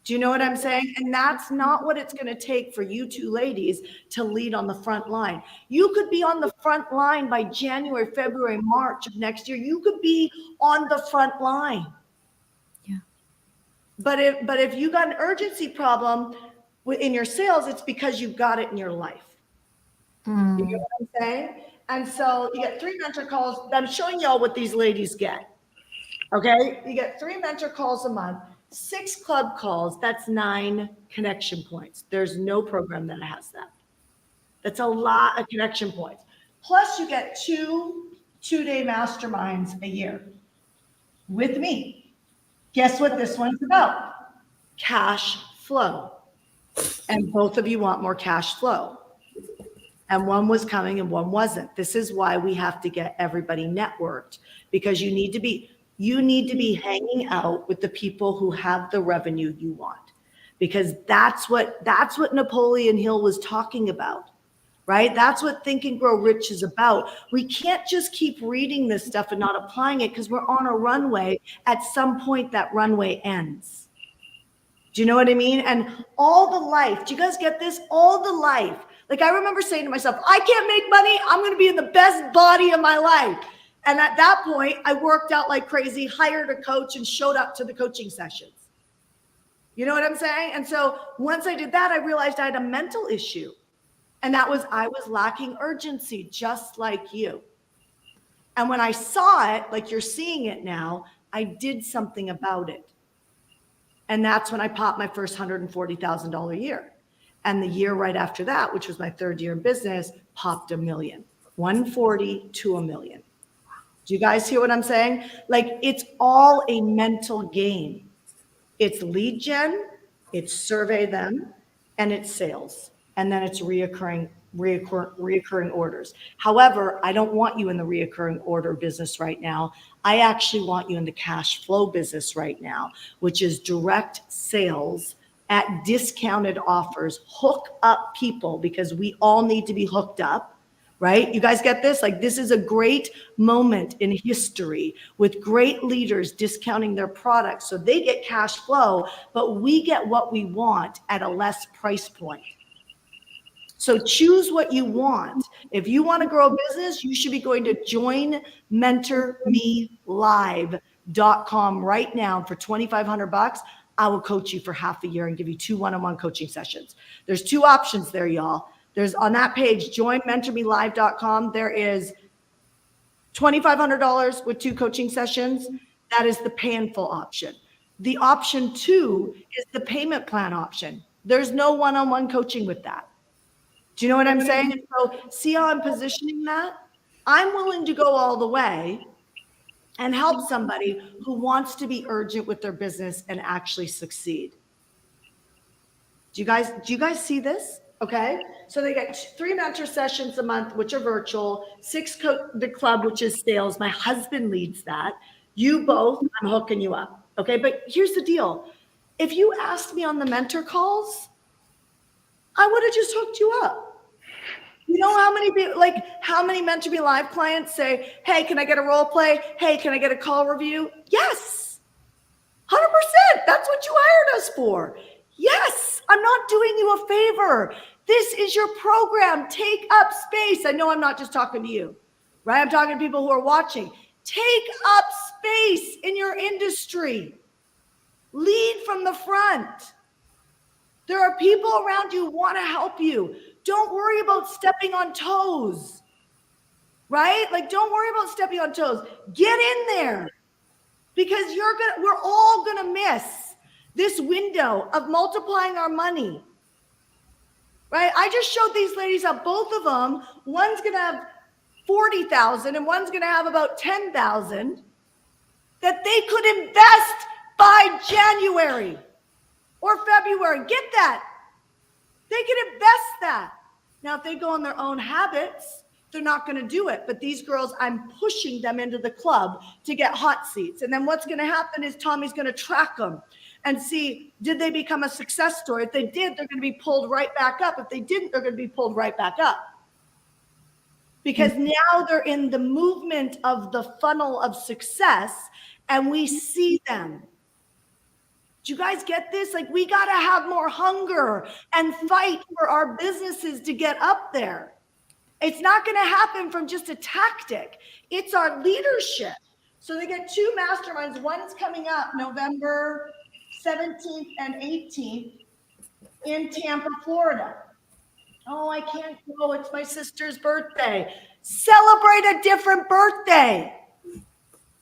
Do you know what I'm saying? And that's not what it's going to take for you 2 ladies to lead on the front line. You could be on the front line by January, February, March of next year. You could be on the front line. Yeah. But if you got an urgency problem in your sales, it's because you've got it in your life. You know what I'm saying? And so you get 3 mentor calls. I'm showing y'all what these ladies get. Okay. You get 3 mentor calls a month. 6 club calls, that's 9 connection points. There's no program that has that. That's a lot of connection points. Plus you get 2 2-day masterminds a year with me. Guess what this one's about? Cash flow. And both of you want more cash flow. And one was coming and one wasn't. This is why we have to get everybody networked, because you need to be hanging out with the people who have the revenue you want, because that's what Napoleon Hill was talking about, right? That's what Think and Grow Rich is about. We can't just keep reading this stuff and not applying it, because we're on a runway. At some point, that runway ends. Do you know what I mean? And all the life, do you guys get this? All the life. Like, I remember saying to myself, I can't make money. I'm going to be in the best body of my life. And at that point, I worked out like crazy, hired a coach, and showed up to the coaching sessions. You know what I'm saying? And so once I did that, I realized I had a mental issue. And that was, I was lacking urgency, just like you. And when I saw it, like you're seeing it now, I did something about it. And that's when I popped my first $140,000 a year. And the year right after that, which was my 3rd year in business, popped $1 million, 140 to $1 million. Do you guys hear what I'm saying? Like, it's all a mental game. It's lead gen, it's survey them, and it's sales. And then it's reoccurring reoccurring orders. However, I don't want you in the reoccurring order business right now. I actually want you in the cash flow business right now, which is direct sales at discounted offers. Hook up people, because we all need to be hooked up. Right? You guys get this? Like, this is a great moment in history with great leaders discounting their products so they get cash flow, but we get what we want at a less price point. So choose what you want. If you want to grow a business, you should be going to joinmentormelive.com right now for $2,500. I will coach you for half a year and give you 2 one-on-one coaching sessions. There's 2 options there, y'all. There's on that page, joinmentormelive.com. There is $2,500 with 2 coaching sessions. That is the pay in full option. The option 2 is the payment plan option. There's no one-on-one coaching with that. Do you know what I'm saying? And so see how I'm positioning that? I'm willing to go all the way and help somebody who wants to be urgent with their business and actually succeed. Do you guys see this? Okay. So they get 3 mentor sessions a month, which are virtual, 6 the club, which is sales. My husband leads that. You both, I'm hooking you up. Okay. But here's the deal. If you asked me on the mentor calls, I would have just hooked you up. You know how many people, like how many Mentor Me Live clients say, hey, can I get a role play? Hey, can I get a call review? Yes, 100%. That's what you hired us for. Yes, I'm not doing you a favor. This is your program. Take up space. I know I'm not just talking to you, right? I'm talking to people who are watching. Take up space in your industry. Lead from the front. There are people around you who want to help you. Don't worry about stepping on toes, right? Like, don't worry about stepping on toes. Get in there, because we're all going to miss this window of multiplying our money, right? I just showed these ladies how both of them, one's going to have 40,000 and one's going to have about 10,000 that they could invest by January or February. Get that. They can invest that. Now, if they go on their own habits, they're not going to do it. But these girls, I'm pushing them into the club to get hot seats. And then what's going to happen is Tommy's going to track them and see, did they become a success story? If they did, they're going to be pulled right back up. If they didn't, they're going to be pulled right back up. Because now they're in the movement of the funnel of success and we see them. Do you guys get this? Like, we got to have more hunger and fight for our businesses to get up there. It's not going to happen from just a tactic. It's our leadership. So they get 2 masterminds. One's coming up November 17th and 18th in Tampa, Florida. Oh, I can't go. It's my sister's birthday. Celebrate a different birthday.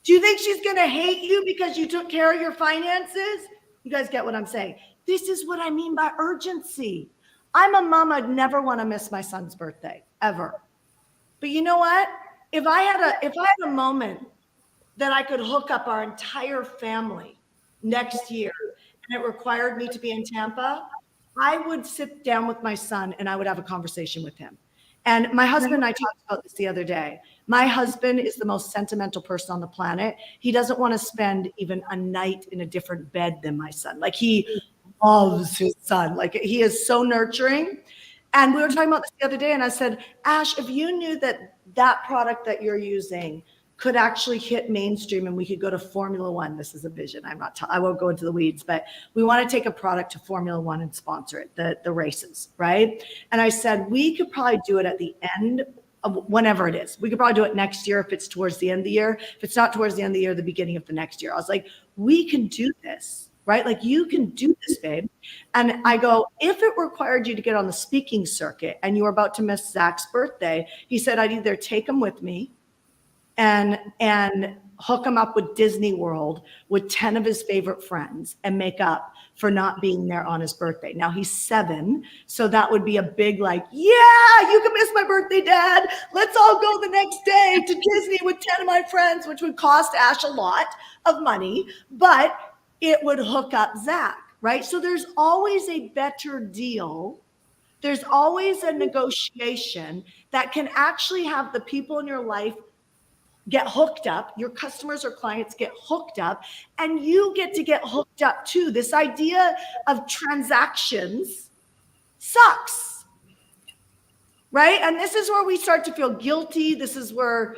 Do you think she's going to hate you because you took care of your finances? You guys get what I'm saying? This is what I mean by urgency. I'm a mom. I'd never want to miss my son's birthday, ever. But you know what? If I had a moment that I could hook up our entire family next year and it required me to be in Tampa, I would sit down with my son and I would have a conversation with him. And my husband and I talked about this the other day. My husband is the most sentimental person on the planet. He doesn't want to spend even a night in a different bed than my son. Like, he loves his son. Like, he is so nurturing. And we were talking about this the other day, and I said, Ash, if you knew that product that you're using could actually hit mainstream and we could go to Formula One. This is a vision. I won't go into the weeds, but we want to take a product to Formula One and sponsor it, the races, right? And I said, we could probably do it at the end of whenever it is. We could probably do it next year if it's towards the end of the year. If it's not towards the end of the year, the beginning of the next year. I was like, we can do this, right? Like, you can do this, babe. And I go, if it required you to get on the speaking circuit and you were about to miss Zach's birthday, he said, I'd either take him with me and hook him up with Disney World with 10 of his favorite friends and make up for not being there on his birthday. Now, he's 7, so that would be a big, like, yeah, you can miss my birthday, Dad. Let's all go the next day to Disney with 10 of my friends, which would cost Ash a lot of money, but it would hook up Zach, right? So there's always a better deal There's always a negotiation that can actually have the people in your life get hooked up. Your customers or clients get hooked up, and you get to get hooked up too. This idea of transactions sucks, right? And this is where we start to feel guilty. This is where,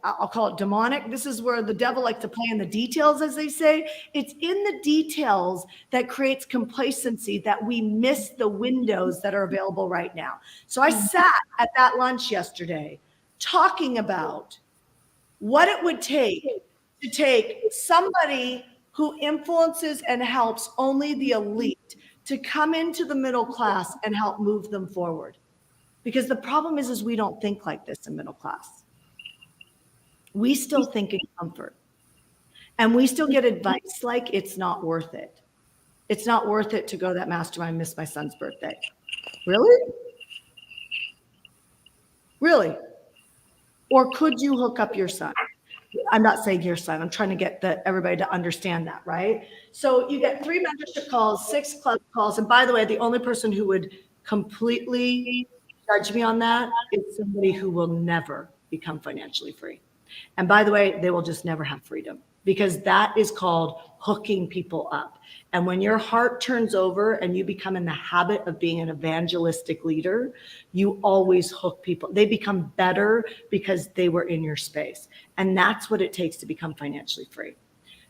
I'll call it demonic. This is where the devil likes to play in the details, as they say. It's in the details that creates complacency, that we miss the windows that are available right now. So I sat at that lunch yesterday talking about what it would take to take somebody who influences and helps only the elite to come into the middle class and help move them forward. Because the problem is we don't think like this in middle class. We still think in comfort. And we still get advice like it's not worth it. It's not worth it to go to that mastermind, miss my son's birthday. Really? Really? Or could you hook up your son? I'm not saying your son. I'm trying to get everybody to understand that, right? So you get 3 mentorship calls, 6 club calls. And by the way, the only person who would completely judge me on that is somebody who will never become financially free. And by the way, they will just never have freedom, because that is called hooking people up. And when your heart turns over and you become in the habit of being an evangelistic leader, you always hook people. They become better because they were in your space. And that's what it takes to become financially free.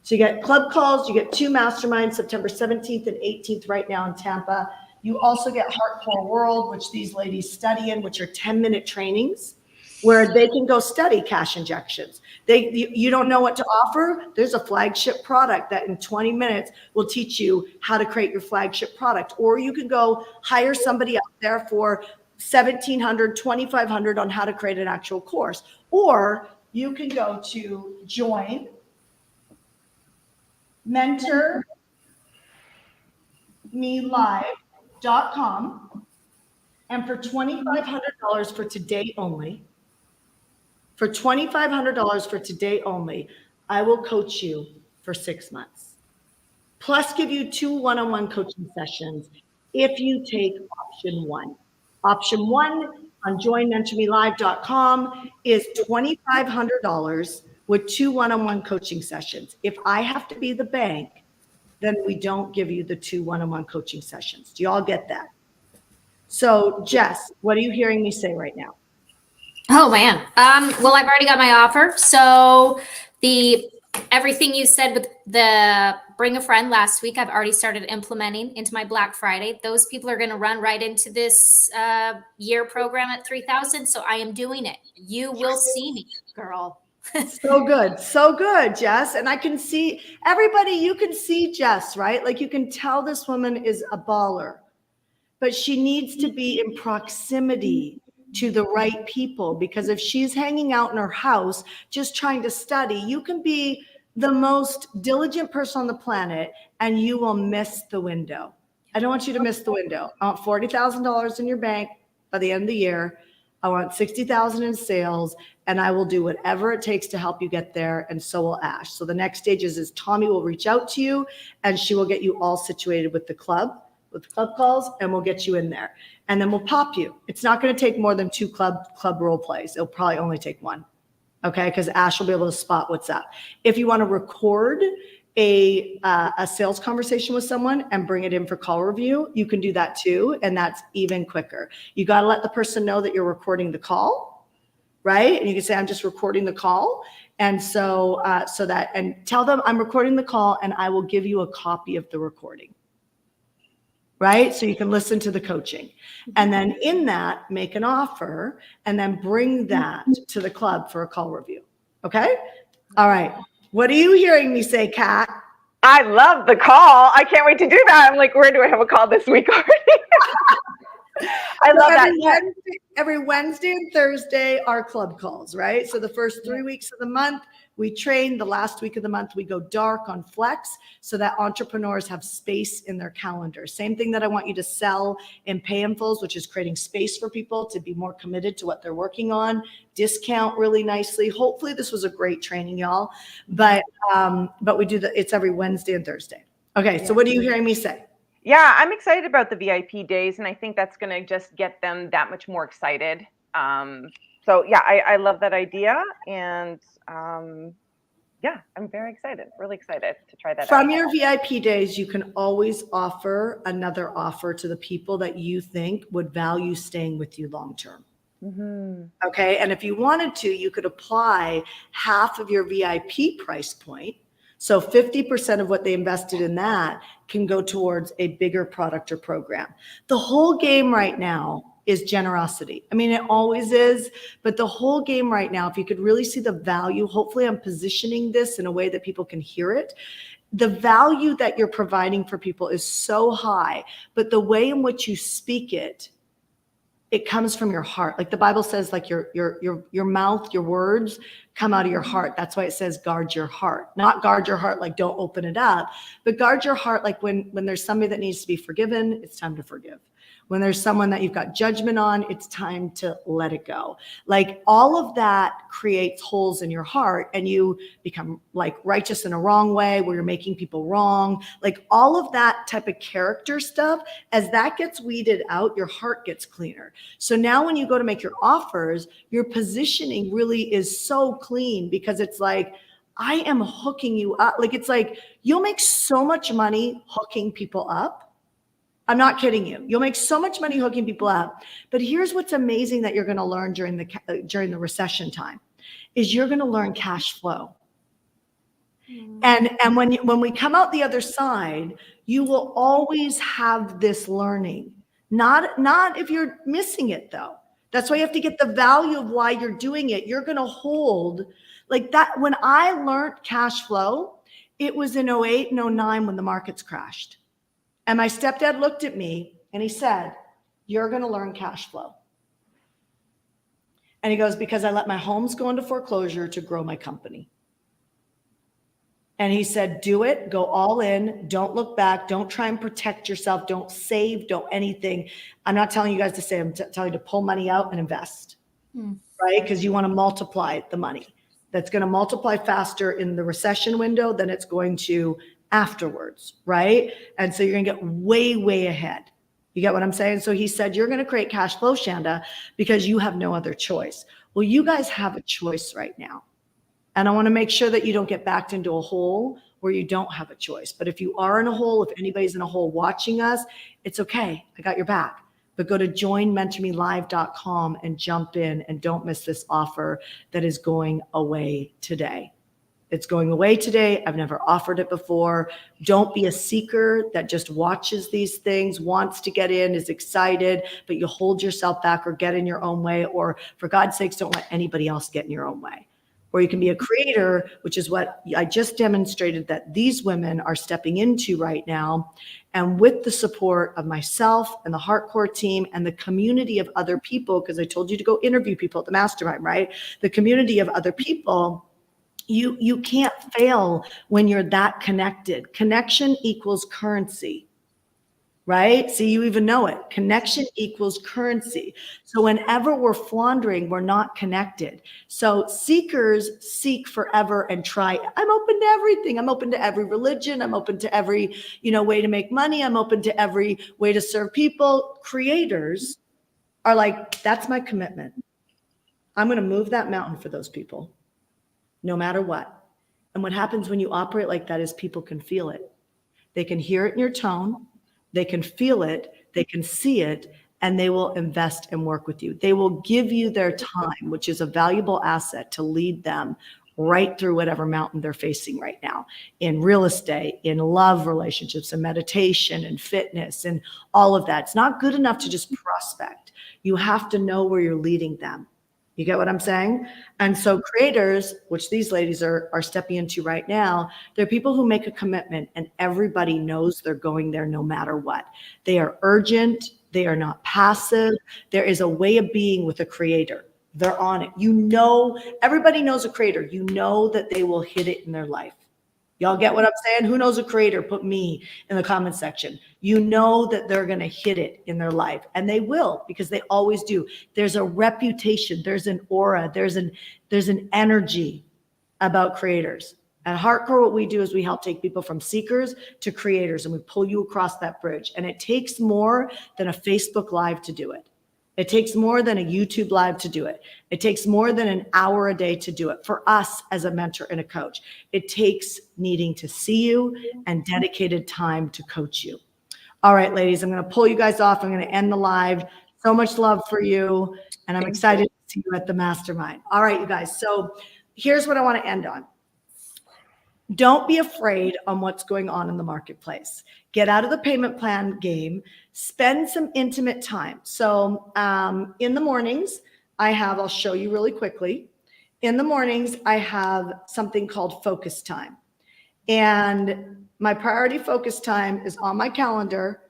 So you get club calls, you get 2 masterminds, September 17th and 18th right now in Tampa. You also get Heartcore World, which these ladies study in, which are 10-minute trainings where they can go study cash injections. You don't know what to offer? There's a flagship product that in 20 minutes will teach you how to create your flagship product. Or you can go hire somebody out there for $1,700, $2,500 on how to create an actual course. Or you can go to join mentormelive.com, and for $2,500 for today only, I will coach you for 6 months, plus give you 2 one-on-one coaching sessions if you take option 1. Option 1 on joinmentormelive.com is $2,500 with 2 one-on-one coaching sessions. If I have to be the bank, then we don't give you the 2 one-on-one coaching sessions. Do you all get that? So Jess, what are you hearing me say right now? Oh man. Well, I've already got my offer. So everything you said with the bring a friend last week, I've already started implementing into my Black Friday. Those people are going to run right into this year program at 3,000. So I am doing it. You will see me, girl. So good, Jess. And I can see everybody, you can see Jess, right? Like you can tell this woman is a baller, but she needs to be in proximity to the right people, because if she's hanging out in her house just trying to study, you can be the most diligent person on the planet and you will miss the window. I don't want you to miss the window. I want $40,000 in your bank by the end of the year. I want 60,000 in sales, and I will do whatever it takes to help you get there, and so will Ash. So the next stage is Tommy will reach out to you and she will get you all situated with the club calls, and we'll get you in there. And then we'll pop you. It's not going to take more than 2 club role plays. It'll probably only take 1. Okay, because Ash will be able to spot what's up. If you want to record a sales conversation with someone and bring it in for call review, you can do that too, and that's even quicker. You got to let the person know that you're recording the call, right? And you can say, I'm just recording the call. And so and tell them I'm recording the call and I will give you a copy of the recording. Right? So you can listen to the coaching. And then in that, make an offer and then bring that to the club for a call review. Okay? All right. What are you hearing me say, Kat? I love the call. I can't wait to do that. I'm like, where do I have a call this week already? I love that. Every Wednesday and Thursday are club calls, right? So the first 3 weeks of the month, we train. The last week of the month, we go dark on Flex so that entrepreneurs have space in their calendar. Same thing that I want you to sell in Pay in Fulls, which is creating space for people to be more committed to what they're working on, discount really nicely. Hopefully this was a great training, y'all. But we do it's every Wednesday and Thursday. Okay, so what are you hearing me say? Yeah, I'm excited about the VIP days, and I think that's going to just get them that much more excited. So yeah, I love that idea, and yeah, I'm very excited, really excited to try that out. From your VIP days, you can always offer another offer to the people that you think would value staying with you long term. Okay. And if you wanted to, you could apply half of your VIP price point. So 50% of what they invested in that can go towards a bigger product or program. The whole game right now is generosity. I mean, it always is, but the whole game right now, if you could really see the value, hopefully I'm positioning this in a way that people can hear it. The value that you're providing for people is so high, but the way in which you speak it, it comes from your heart. Like the Bible says, like your mouth, your words come out of your heart. That's why it says guard your heart. Not guard your heart like don't open it up, but guard your heart like when there's somebody that needs to be forgiven, it's time to forgive. When there's someone that you've got judgment on, it's time to let it go. Like all of that creates holes in your heart and you become like righteous in a wrong way where you're making people wrong. Like all of that type of character stuff, as that gets weeded out, your heart gets cleaner. So now when you go to make your offers, your positioning really is so clean because it's like, I am hooking you up. Like, it's like, you'll make so much money hooking people up. I'm not kidding you. You'll make so much money hooking people up. But here's what's amazing that you're going to learn during the recession time is you're going to learn cash flow. And when we come out the other side, you will always have this learning. Not if you're missing it though. That's why you have to get the value of why you're doing it. You're going to hold like that. When I learned cash flow, it was in 08 and 09 when the markets crashed. And my stepdad looked at me and he said, you're going to learn cash flow. And he goes, because I let my homes go into foreclosure to grow my company. And he said, do it, go all in, don't look back, don't try and protect yourself, don't save, don't anything. I'm not telling you guys to save, I'm telling you to pull money out and invest, right? Because you want to multiply the money. That's going to multiply faster in the recession window than it's going to afterwards, right? And so you're going to get way, way ahead. You get what I'm saying? So he said, you're going to create cash flow, Shanda, because you have no other choice. Well, you guys have a choice right now. And I want to make sure that you don't get backed into a hole where you don't have a choice. But if you are in a hole, if anybody's in a hole watching us, it's okay. I got your back. But go to joinmentormelive.com and jump in and don't miss this offer that is going away today. It's going away today. I've never offered it before. Don't be a seeker that just watches these things, wants to get in, is excited, but you hold yourself back or get in your own way, or for God's sakes, don't let anybody else get in your own way. Or you can be a creator, which is what I just demonstrated that these women are stepping into right now. And with the support of myself and the Heartcore team and the community of other people, because I told you to go interview people at the Mastermind, right? The community of other people, you can't fail when you're that connected. Connection equals currency, right? So you even know it. Connection equals currency. So whenever we're floundering, we're not connected. So seekers seek forever and try. I'm open to everything. I'm open to every religion. I'm open to every, way to make money. I'm open to every way to serve people. Creators are like, that's my commitment. I'm going to move that mountain for those people, no matter what. And what happens when you operate like that is people can feel it. They can hear it in your tone. They can feel it, they can see it, and they will invest and work with you. They will give you their time, which is a valuable asset to lead them right through whatever mountain they're facing right now, in real estate, in love relationships, and meditation, and fitness, and all of that. It's not good enough to just prospect. You have to know where you're leading them. You get what I'm saying? And so creators, which these ladies are stepping into right now, they're people who make a commitment and everybody knows they're going there no matter what. They are urgent. They are not passive. There is a way of being with a creator. They're on it. Everybody knows a creator. You know that they will hit it in their life. Y'all get what I'm saying? Who knows a creator? Put me in the comment section. You know that they're going to hit it in their life, and they will, because they always do. There's a reputation. There's an aura. There's an energy about creators. At Heartcore, what we do is we help take people from seekers to creators, and we pull you across that bridge. And it takes more than a Facebook Live to do it. It takes more than a YouTube Live to do it. It takes more than an hour a day to do it. For us as a mentor and a coach, it takes needing to see you and dedicated time to coach you. All right, ladies, I'm going to pull you guys off. I'm going to end the live. So much love for you. And I'm excited to see you at the Mastermind. All right, you guys. So here's what I want to end on. Don't be afraid on what's going on in the marketplace. Get out of the payment plan game. Spend some intimate time. So in the mornings, I'll show you really quickly. In the mornings, I have something called focus time. And my priority focus time is on my calendar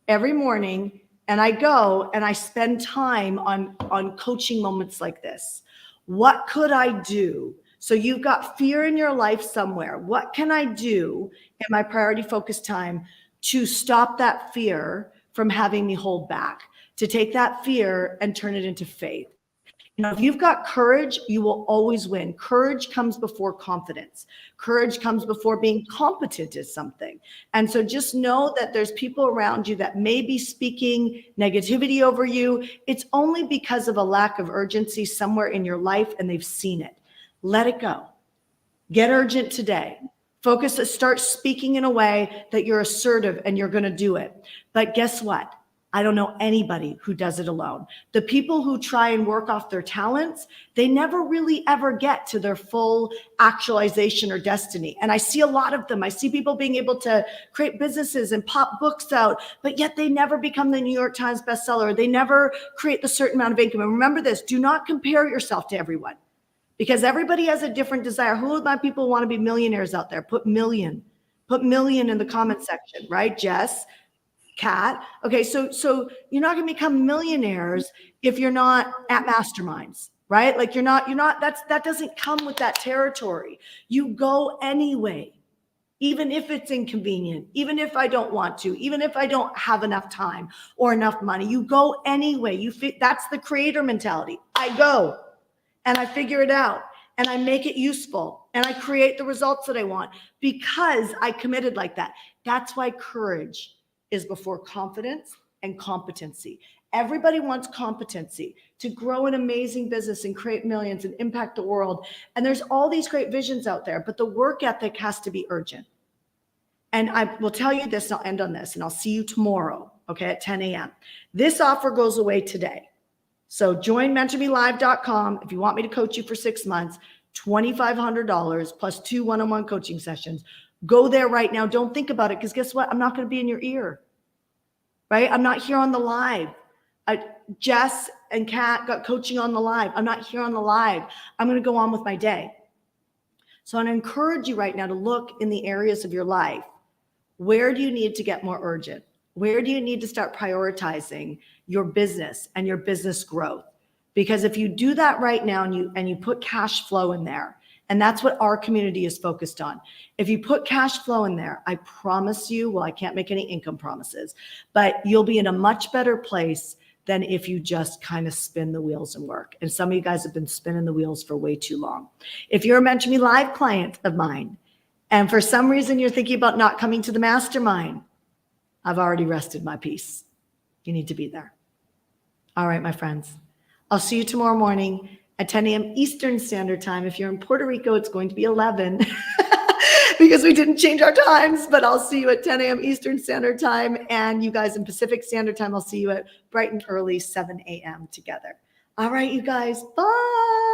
every morning. And I go and I spend time on coaching moments like this. What could I do? So you've got fear in your life somewhere. What can I do in my priority focus time to stop that fear from having me hold back, to take that fear and turn it into faith? You know, if you've got courage, you will always win. Courage comes before confidence. Courage comes before being competent at something. And so just know that there's people around you that may be speaking negativity over you. It's only because of a lack of urgency somewhere in your life, and they've seen it. Let it go. Get urgent today. Focus, start speaking in a way that you're assertive and you're going to do it. But guess what? I don't know anybody who does it alone. The people who try and work off their talents, they never really ever get to their full actualization or destiny. And I see a lot of them. I see people being able to create businesses and pop books out, but yet they never become the New York Times bestseller. They never create the certain amount of income. And remember this, do not compare yourself to everyone, because everybody has a different desire. Who of my people want to be millionaires out there? Put million in the comment section, right? Jess, Kat. Okay, so you're not going to become millionaires if you're not at masterminds, right? Like you're not, that doesn't come with that territory. You go anyway, even if it's inconvenient, even if I don't want to, even if I don't have enough time or enough money, you go anyway. That's the creator mentality. I go and I figure it out and I make it useful and I create the results that I want because I committed like that. That's why courage is before confidence and competency. Everybody wants competency to grow an amazing business and create millions and impact the world. And there's all these great visions out there, but the work ethic has to be urgent. And I will tell you this, and I'll end on this, and I'll see you tomorrow, okay, at 10 a.m. This offer goes away today. So join mentormelive.com if you want me to coach you for 6 months, $2,500 plus 2 one-on-one coaching sessions. Go there right now. Don't think about it, because guess what? I'm not going to be in your ear, right? I'm not here on the live. Jess and Kat got coaching on the live. I'm not here on the live. I'm going to go on with my day. So I encourage you right now to look in the areas of your life. Where do you need to get more urgent? Where do you need to start prioritizing your business and your business growth? Because if you do that right now and you put cash flow in there, and that's what our community is focused on. If you put cash flow in there, I promise you, well, I can't make any income promises, but you'll be in a much better place than if you just kind of spin the wheels and work. And some of you guys have been spinning the wheels for way too long. If you're a Mentor Me Live client of mine, and for some reason you're thinking about not coming to the mastermind, I've already rested my peace. You need to be there. All right, my friends. I'll see you tomorrow morning at 10 a.m. Eastern Standard Time. If you're in Puerto Rico, it's going to be 11 because we didn't change our times, but I'll see you at 10 a.m. Eastern Standard Time. And you guys in Pacific Standard Time, I'll see you at bright and early 7 a.m. together. All right, you guys, bye.